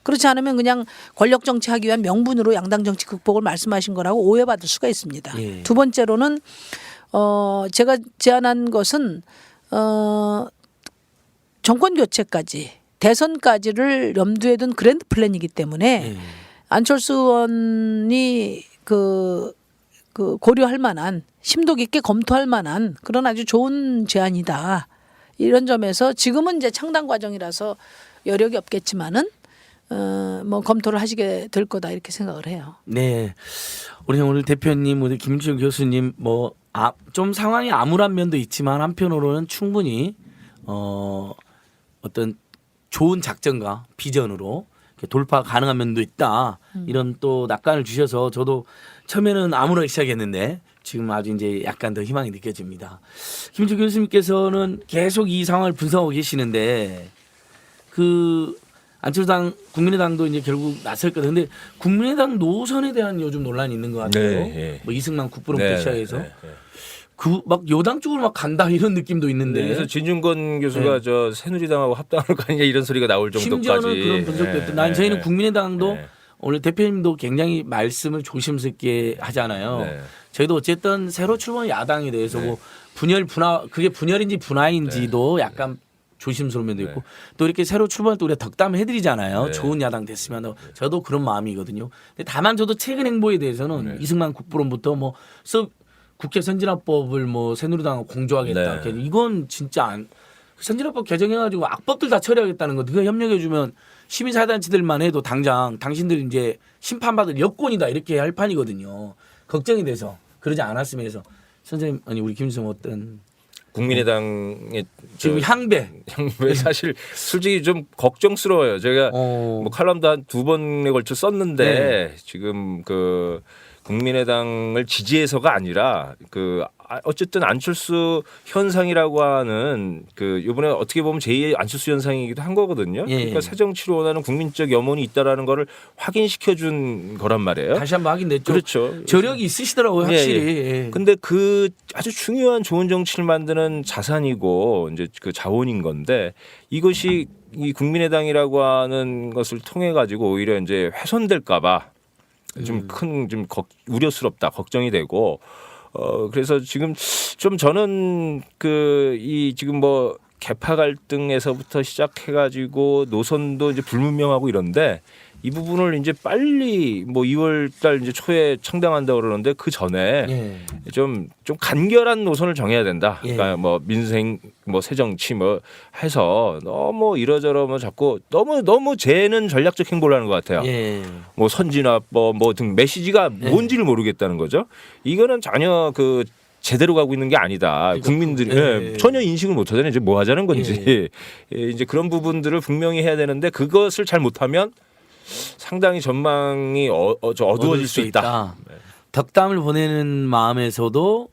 그렇지 않으면 그냥 권력 정치하기 위한 명분으로 양당 정치 극복을 말씀하신 거라고 오해받을 수가 있습니다. 두 번째로는 제가 제안한 것은 정권 교체까지 대선까지를 염두에 둔 그랜드 플랜이기 때문에 안철수 의원이 그 고려할 만한 심도 깊게 검토할 만한 그런 아주 좋은 제안이다. 이런 점에서 지금은 이제 창당 과정이라서 여력이 없겠지만은 뭐 검토를 하시게 될 거다 이렇게 생각을 해요. 네, 우리 오늘 대표님, 우리 김주영 교수님 뭐 좀 상황이 암울한 면도 있지만 한편으로는 충분히 어떤 좋은 작전과 비전으로 돌파 가능한 면도 있다. 이런 또 낙관을 주셔서 저도 처음에는 아무렇게 시작했는데 지금 아주 이제 약간 더 희망이 느껴집니다. 김인철 교수님께서는 계속 이 상황을 분석하고 계시는데 그 안철수당 국민의당도 이제 결국 나설 거다. 근데 국민의당 노선에 대한 요즘 논란이 있는 것 같아요. 네, 뭐 이승만 국부론부터 네, 시작해서 네. 그 막 여당 쪽으로 막 간다 이런 느낌도 있는데. 그래서 진중권 교수가 네. 저 새누리당하고 합당할 거 아니냐 이런 소리가 나올 정도까지. 심지어는 그런 분석도 있고. 난 저희는 국민의당도 네. 오늘 대표님도 굉장히 말씀을 조심스럽게 하잖아요. 네. 저희도 어쨌든 새로 출범한 야당에 대해서 네. 뭐 분화 그게 분열인지 분화인지도 약간 조심스러운 면도 있고 또 이렇게 새로 출범할 때 우리가 덕담을 해드리잖아요. 네. 좋은 야당 됐으면 저도 그런 마음이거든요. 근데 다만 저도 최근 행보에 대해서는 이승만 국부론부터 뭐 국회 선진화법을 뭐 새누리당하고 공조하겠다. 네. 이건 진짜 선진화법 개정해가지고 악법들 다 처리하겠다는 거. 그거 협력해주면 시민사회단체들만 해도 당장 당신들 이제 심판받을 여건이다 이렇게 할 판이거든요. 걱정이 돼서 그러지 않았으면 해서 선생님 아니 우리 김수영 어떤 국민의당의 지금 향배 사실 솔직히 좀 걱정스러워요. 제가 뭐 칼럼도 한 2번에 걸쳐 썼는데 지금 그 국민의당을 지지해서가 아니라 그 어쨌든 안철수 현상이라고 하는 그 이번에 어떻게 보면 제2의 안철수 현상이기도 한 거거든요. 예. 그러니까 새 정치로 원하는 국민적 염원이 있다라는 거를 확인시켜 준 거란 말이에요. 다시 한번 확인됐죠. 그렇죠. 저력이 있으시더라고요, 확실히. 예. 근데 그 아주 중요한 좋은 정치를 만드는 자산이고 이제 그 자원인 건데 이것이 이 국민의당이라고 하는 것을 통해 가지고 오히려 이제 훼손될까봐 좀 큰 좀 우려스럽다, 걱정이 되고 그래서 지금 좀 저는 그 이 지금 뭐 계파 갈등에서부터 시작해 가지고 노선도 이제 불분명하고 이런데 이 부분을 이제 빨리 뭐 2월 달 이제 초에 창당한다고 그러는데 그 전에 좀 간결한 노선을 정해야 된다. 그러니까 뭐 민생 뭐 새정치 뭐 해서 너무 이러저러 뭐 자꾸 너무 쟤는 전략적 행보를 하는 것 같아요. 뭐 선진화법 뭐 등 메시지가 뭔지를 모르겠다는 거죠. 이거는 전혀 그 제대로 가고 있는 게 아니다. 그러니까 국민들이 전혀 인식을 못 하잖아요. 이제 뭐 하자는 건지. 이제 그런 부분들을 분명히 해야 되는데 그것을 잘 못하면 상당히 전망이 어두워질 수 있다. 덕담을 보내는 마음에서도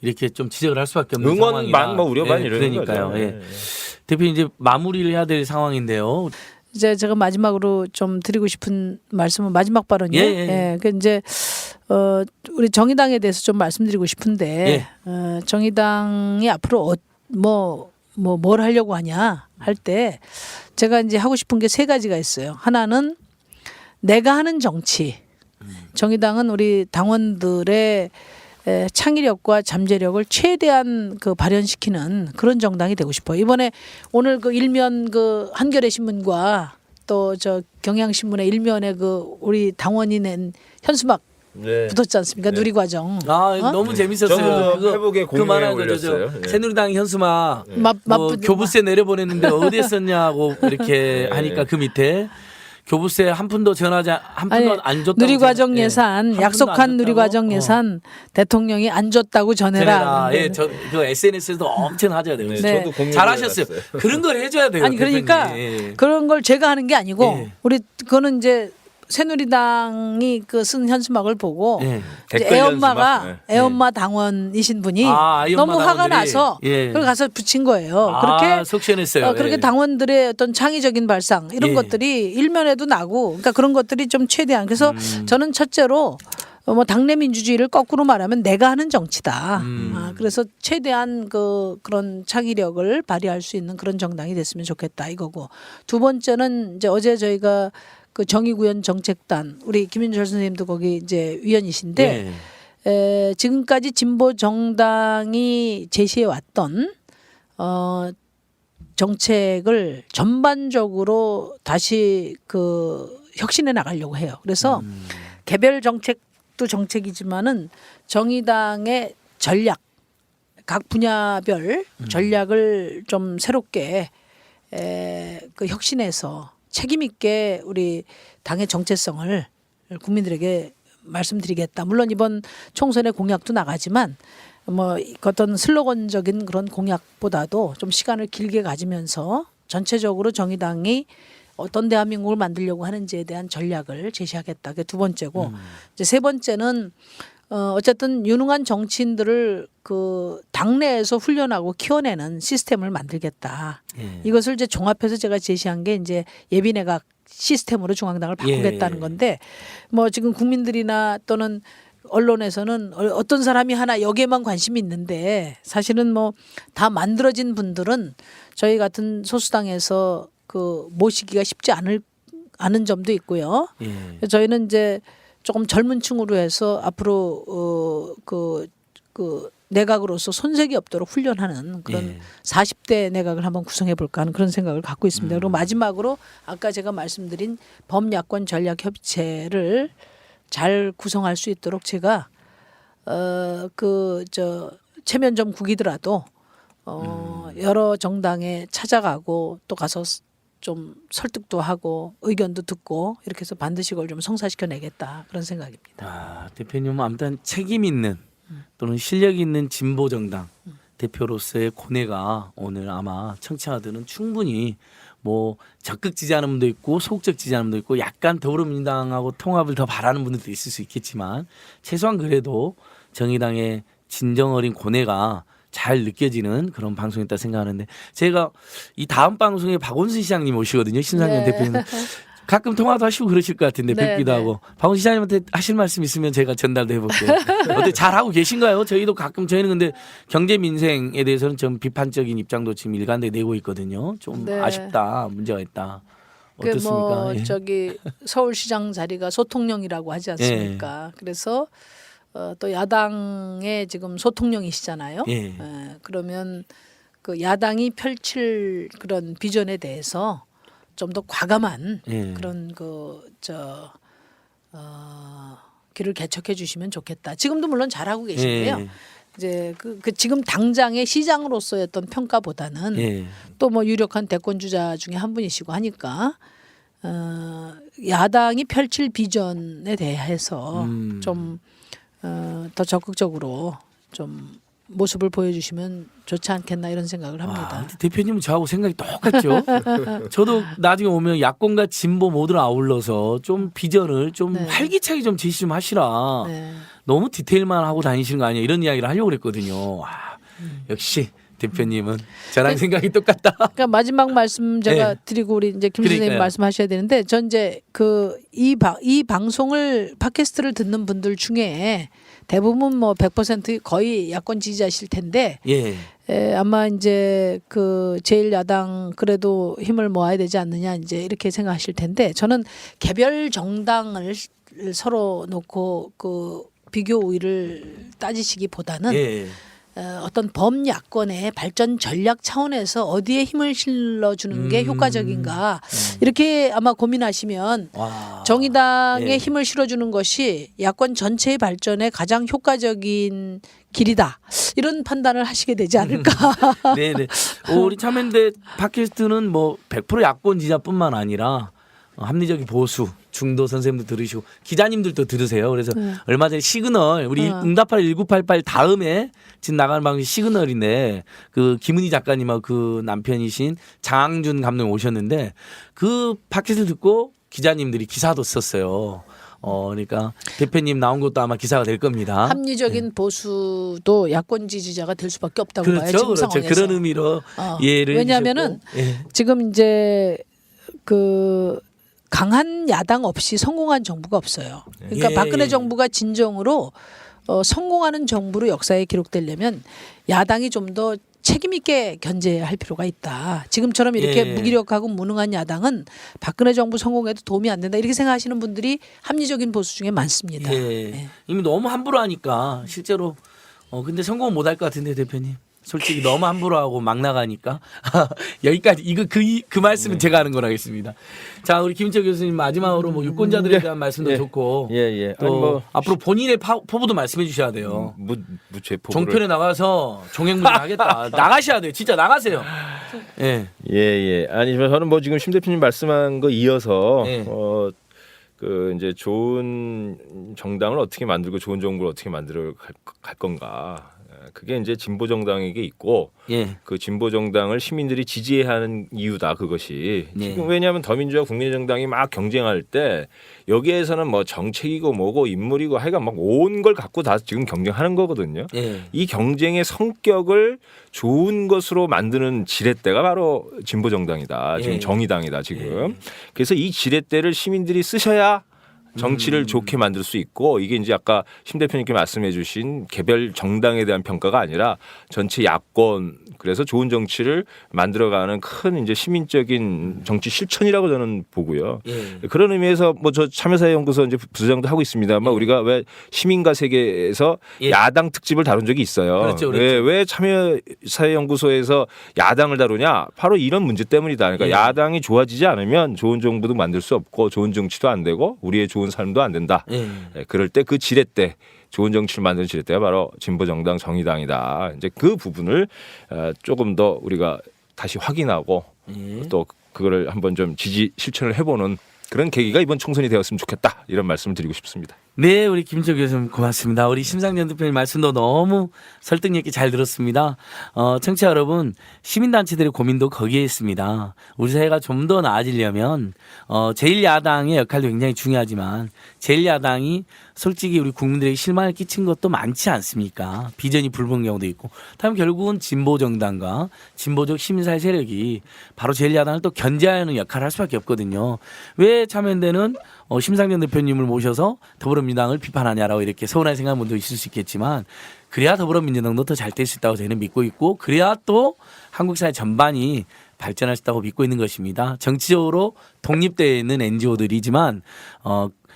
이렇게 좀 지적을 할 수밖에 없는 응원 상황이다. 반 뭐 우려 반 이러는 그러니까요. 거죠. 대표님 이제 마무리를 해야 될 상황인데요. 이제 제가 마지막으로 좀 드리고 싶은 말씀은 마지막 발언이에요. 그 이제 우리 정의당에 대해서 좀 말씀드리고 싶은데 정의당이 앞으로 뭘 하려고 하냐 할 때 제가 이제 하고 싶은 게 3가지가 있어요. 하나는 내가 하는 정치. 정의당은 우리 당원들의 창의력과 잠재력을 최대한 그 발현시키는 그런 정당이 되고 싶어요. 이번에 오늘 그 일면 그 한겨레 신문과 또 저 경향신문의 일면에 그 우리 당원이 낸 현수막 붙었지 않습니까? 누리과정. 너무 재밌었어요. 저도 그거 회복에 공유에 그만한 거죠. 올렸어요. 새누리당 현수막 뭐 교부세 내려보냈는데 어디에 썼냐고 이렇게 하니까 그 밑에 교부세 한 푼도 한 푼도 안 줬다고. 누리과정 예산 한 약속한 푼도 안 누리과정 예산 대통령이 안 줬다고 전해라. 그 SNS에도 엄청 하셔야 돼요. 저도 공유를 잘하셨어요. 해놨어요. 그런 걸 해줘야 돼요. 아니 그러니까 대표님. 그런 걸 제가 하는 게 아니고 우리 그거는 이제 새누리당이 그 쓴 현수막을 보고 이제 댓글 애엄마가 현수막? 애엄마 당원이신 분이 아이 엄마 너무 화가 당원들이? 나서 그걸 가서 붙인 거예요. 그렇게 속 시원했어요. 그렇게 당원들의 어떤 창의적인 발상 이런 것들이 일면에도 나고 그러니까 그런 것들이 좀 최대한 그래서 저는 첫째로 뭐 당내 민주주의를 거꾸로 말하면 내가 하는 정치다. 그래서 최대한 그런 창의력을 발휘할 수 있는 그런 정당이 됐으면 좋겠다 이거고. 2번째는 이제 어제 저희가 그 정의구현 정책단 우리 김인철 선생님도 거기 이제 위원이신데 지금까지 진보 정당이 제시해 왔던 정책을 전반적으로 다시 그 혁신해 나가려고 해요. 그래서 개별 정책도 정책이지만은 정의당의 전략 각 분야별 전략을 좀 새롭게 그 혁신해서 책임 있게 우리 당의 정체성을 국민들에게 말씀드리겠다. 물론 이번 총선의 공약도 나가지만 뭐 어떤 슬로건적인 그런 공약보다도 좀 시간을 길게 가지면서 전체적으로 정의당이 어떤 대한민국을 만들려고 하는지에 대한 전략을 제시하겠다. 그게 두 번째고 이제 세 번째는 어쨌든 유능한 정치인들을 그 당내에서 훈련하고 키워내는 시스템을 만들겠다. 예. 이것을 이제 종합해서 제가 제시한 게 이제 예비내각 시스템으로 중앙당을 바꾸겠다는 예. 건데 뭐 지금 국민들이나 또는 언론에서는 어떤 사람이 하나 여기에만 관심이 있는데 사실은 뭐 다 만들어진 분들은 저희 같은 소수당에서 그 모시기가 쉽지 않은 점도 있고요. 예. 저희는 이제 조금 젊은 층으로 해서 앞으로 그 내각으로서 손색이 없도록 훈련하는 그런 예. 40대 내각을 한번 구성해 볼까 하는 그런 생각을 갖고 있습니다. 그리고 마지막으로 아까 제가 말씀드린 범야권 전략 협의체를 잘 구성할 수 있도록 제가 체면점 국이더라도 여러 정당에 찾아가고 또 가서 좀 설득도 하고 의견도 듣고 이렇게 해서 반드시 그걸 좀 성사시켜 내겠다 그런 생각입니다. 아, 대표님은 아무튼 책임 있는 또는 실력 있는 진보 정당 대표로서의 고뇌가 오늘 아마 청취자들은 충분히 뭐 적극 지지하는 분도 있고 소극적 지지하는 분도 있고 약간 더불어민주당하고 통합을 더 바라는 분들도 있을 수 있겠지만 최소한 그래도 정의당의 진정 어린 고뇌가 잘 느껴지는 그런 방송이었다 생각하는데 제가 이 다음 방송에 박원순 시장님 오시거든요. 신상현 네. 대표님. 가끔 통화도 하시고 그러실 것 같은데 네, 뵙기도 네. 하고 박원순 시장님한테 하실 말씀 있으면 제가 전달도 해볼게요. 어때 잘하고 계신가요? 저희도 가끔 저희는 근데 경제 민생에 대해서는 좀 비판적인 입장도 지금 일관되게 내고 있거든요. 좀 네. 아쉽다 문제가 있다. 어떻습니까? 뭐 예. 저기 서울시장 자리가 소통령이라고 하지 않습니까? 그래서 또 야당의 지금 소통령이시잖아요. 예. 그러면 그 야당이 펼칠 그런 비전에 대해서 좀 더 과감한 예. 그런 길을 개척해 주시면 좋겠다. 지금도 물론 잘하고 계신데요. 예. 이제 그 지금 당장의 시장으로서의 어떤 평가보다는 예. 또 뭐 유력한 대권 주자 중에 한 분이시고 하니까 야당이 펼칠 비전에 대해서 좀 더 적극적으로 좀 모습을 보여주시면 좋지 않겠나 이런 생각을 합니다. 아, 대표님은 저하고 생각이 똑같죠. 저도 나중에 오면 야권과 진보 모두를 아울러서 좀 비전을 좀 네. 활기차게 좀 제시 좀 하시라. 네. 너무 디테일만 하고 다니시는 거 아니야 이런 이야기를 하려고 그랬거든요. 와, 역시 대표님은 저랑 생각이 똑같다. 그러니까 마지막 말씀 제가 네. 드리고 우리 이제 김 선생님 그러니까요. 말씀하셔야 되는데 전 이제 이 방송을 팟캐스트를 듣는 분들 중에 대부분 뭐 100% 거의 야권 지지자실 텐데 예. 아마 이제 그 제1야당 그래도 힘을 모아야 되지 않느냐 이제 이렇게 생각하실 텐데 저는 개별 정당을 서로 놓고 그 비교 우위를 따지시기보다는 예. 어떤 범야권의 발전 전략 차원에서 어디에 힘을 실어주는 게 효과적인가 이렇게 아마 고민하시면 와. 정의당에 예. 힘을 실어주는 것이 야권 전체의 발전에 가장 효과적인 길이다 이런 판단을 하시게 되지 않을까. 네네. 우리 참여연대 팟캐스트는 뭐 100% 야권 지지자뿐만 아니라 합리적인 보수 중도 선생님도 들으시고 기자님들도 들으세요. 그래서 얼마 전에 시그널 우리 응답하라 1988 다음에 지금 나가는 방송이 시그널인데 그 김은희 작가님하고 그 남편이신 장항준 감독님 오셨는데 그 팟캐스트를 듣고 기자님들이 기사도 썼어요. 그러니까 대표님 나온 것도 아마 기사가 될 겁니다. 합리적인 보수도 야권 지지자가 될 수밖에 없다고 봐요. 그렇죠, 지금 그렇죠. 상황에서. 그런 의미로 이해를 왜냐하면은 해주셨고. 예. 지금 이제 그 강한 야당 없이 성공한 정부가 없어요. 그러니까 예, 박근혜 예. 정부가 진정으로 성공하는 정부로 역사에 기록되려면 야당이 좀 더 책임 있게 견제할 필요가 있다. 지금처럼 이렇게 예. 무기력하고 무능한 야당은 박근혜 정부 성공에도 도움이 안 된다. 이렇게 생각하시는 분들이 합리적인 보수 중에 많습니다. 예. 예. 이미 너무 함부로 하니까 실제로 근데 성공 못 할 것 같은데 대표님. 솔직히 너무 함부로 하고 막 나가니까 여기까지 이거 그 말씀은 제가 하는 거라겠습니다. 자 우리 김인철 교수님 마지막으로 뭐 유권자들에 대한 말씀도 좋고 예. 또 아니 뭐 앞으로 본인의 포부도 말씀해 주셔야 돼요. 무죄포부를 종편에 나가서 종횡무진 하겠다. 나가셔야 돼요. 진짜 나가세요. 예. 예. 아니 저는 뭐 지금 심 대표님 말씀한 거 이어서 예. 그 이제 좋은 정당을 어떻게 만들고 좋은 정부를 어떻게 만들어 갈 건가 그게 이제 진보 정당에게 있고 예. 그 진보 정당을 시민들이 지지해야 하는 이유다 그것이. 네. 지금 왜냐하면 더민주와 국민의정당이 막 경쟁할 때 여기에서는 뭐 정책이고 뭐고 인물이고 하여간 막 온 걸 갖고 다 지금 경쟁하는 거거든요. 예. 이 경쟁의 성격을 좋은 것으로 만드는 지렛대가 바로 진보 정당이다. 지금 예. 정의당이다 지금. 그래서 이 지렛대를 시민들이 쓰셔야 정치를 좋게 만들 수 있고 이게 이제 아까 심 대표님께 말씀해 주신 개별 정당에 대한 평가가 아니라 전체 야권 그래서 좋은 정치를 만들어가는 큰 이제 시민적인 정치 실천이라고 저는 보고요. 예. 그런 의미에서 뭐 저 참여사회연구소 이제 부장도 하고 있습니다만 우리가 왜 시민과 세계에서 예. 야당 특집을 다룬 적이 있어요. 그렇죠, 그렇죠. 왜 참여사회연구소에서 야당을 다루냐? 바로 이런 문제 때문이다. 그러니까 예. 야당이 좋아지지 않으면 좋은 정부도 만들 수 없고 좋은 정치도 안 되고 우리의 좋은 삶도 안 된다. 예. 그럴 때 그 지렛대 좋은 정치를 만드는 지렛대가 바로 진보정당 정의당이다. 이제 그 부분을 조금 더 우리가 다시 확인하고 예. 또 그거를 한번 좀 지지 실천을 해보는 그런 계기가 이번 총선이 되었으면 좋겠다. 이런 말씀을 드리고 싶습니다. 네, 우리 김철 교수님 고맙습니다. 우리 심상정 대표님 말씀도 너무 설득력 있게 잘 들었습니다. 청취자 여러분, 시민단체들의 고민도 거기에 있습니다. 우리 사회가 좀 더 나아지려면 제1야당의 역할도 굉장히 중요하지만 제1야당이 솔직히 우리 국민들에게 실망을 끼친 것도 많지 않습니까? 비전이 불분 경우도 있고. 다음 결국은 진보정당과 진보적 시민사회 세력이 바로 제1야당을 또 견제하는 역할을 할 수밖에 없거든요. 왜 참여연대는 심상정 대표님을 모셔서 더불어민주당을 비판하냐라고 이렇게 서운하게 생각하는 분도 있을 수 있겠지만 그래야 더불어민주당도 더 잘 될 수 있다고 저희는 믿고 있고 그래야 또 한국 사회 전반이 발전할 수 있다고 믿고 있는 것입니다. 정치적으로 독립되어 있는 NGO들이지만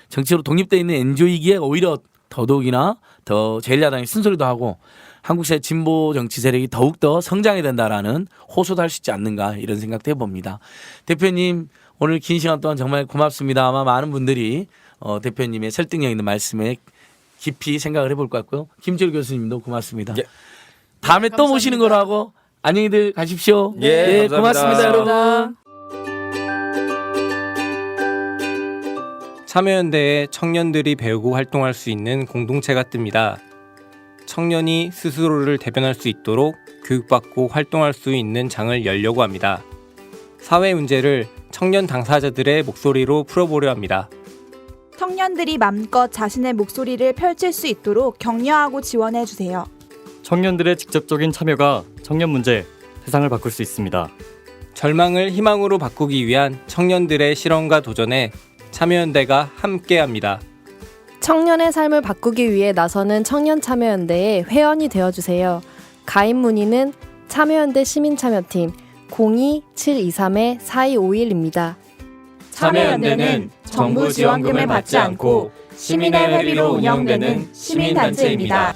정치적으로 독립되어 있는 NGO이기에 오히려 더더욱이나 더 제1야당이 쓴소리도 하고 한국 사회 진보 정치 세력이 더욱더 성장해야 된다라는 호소도 할 수 있지 않는가 이런 생각도 해봅니다. 대표님 오늘 긴 시간 동안 정말 고맙습니다. 아마 많은 분들이 대표님의 설득력 있는 말씀에 깊이 생각을 해볼 것 같고요. 김철 교수님도 고맙습니다. 예. 다음에 또 감사합니다. 모시는 거로 하고 안녕히들 가십시오. 예, 고맙습니다, 감사합니다. 여러분. 참여연대에 청년들이 배우고 활동할 수 있는 공동체가 뜹니다. 청년이 스스로를 대변할 수 있도록 교육받고 활동할 수 있는 장을 열려고 합니다. 사회 문제를 청년 당사자들의 목소리로 풀어보려 합니다. 청년들이 맘껏 자신의 목소리를 펼칠 수 있도록 격려하고 지원해 주세요. 청년들의 직접적인 참여가 청년 문제, 세상을 바꿀 수 있습니다. 절망을 희망으로 바꾸기 위한 청년들의 실험과 도전에 참여연대가 함께합니다. 청년의 삶을 바꾸기 위해 나서는 청년참여연대의 회원이 되어주세요. 가입 문의는 참여연대 시민참여팀 02-723-4251입니다. 참여연대는 정부 지원금을 받지 않고 시민의 회비로 운영되는 시민단체입니다.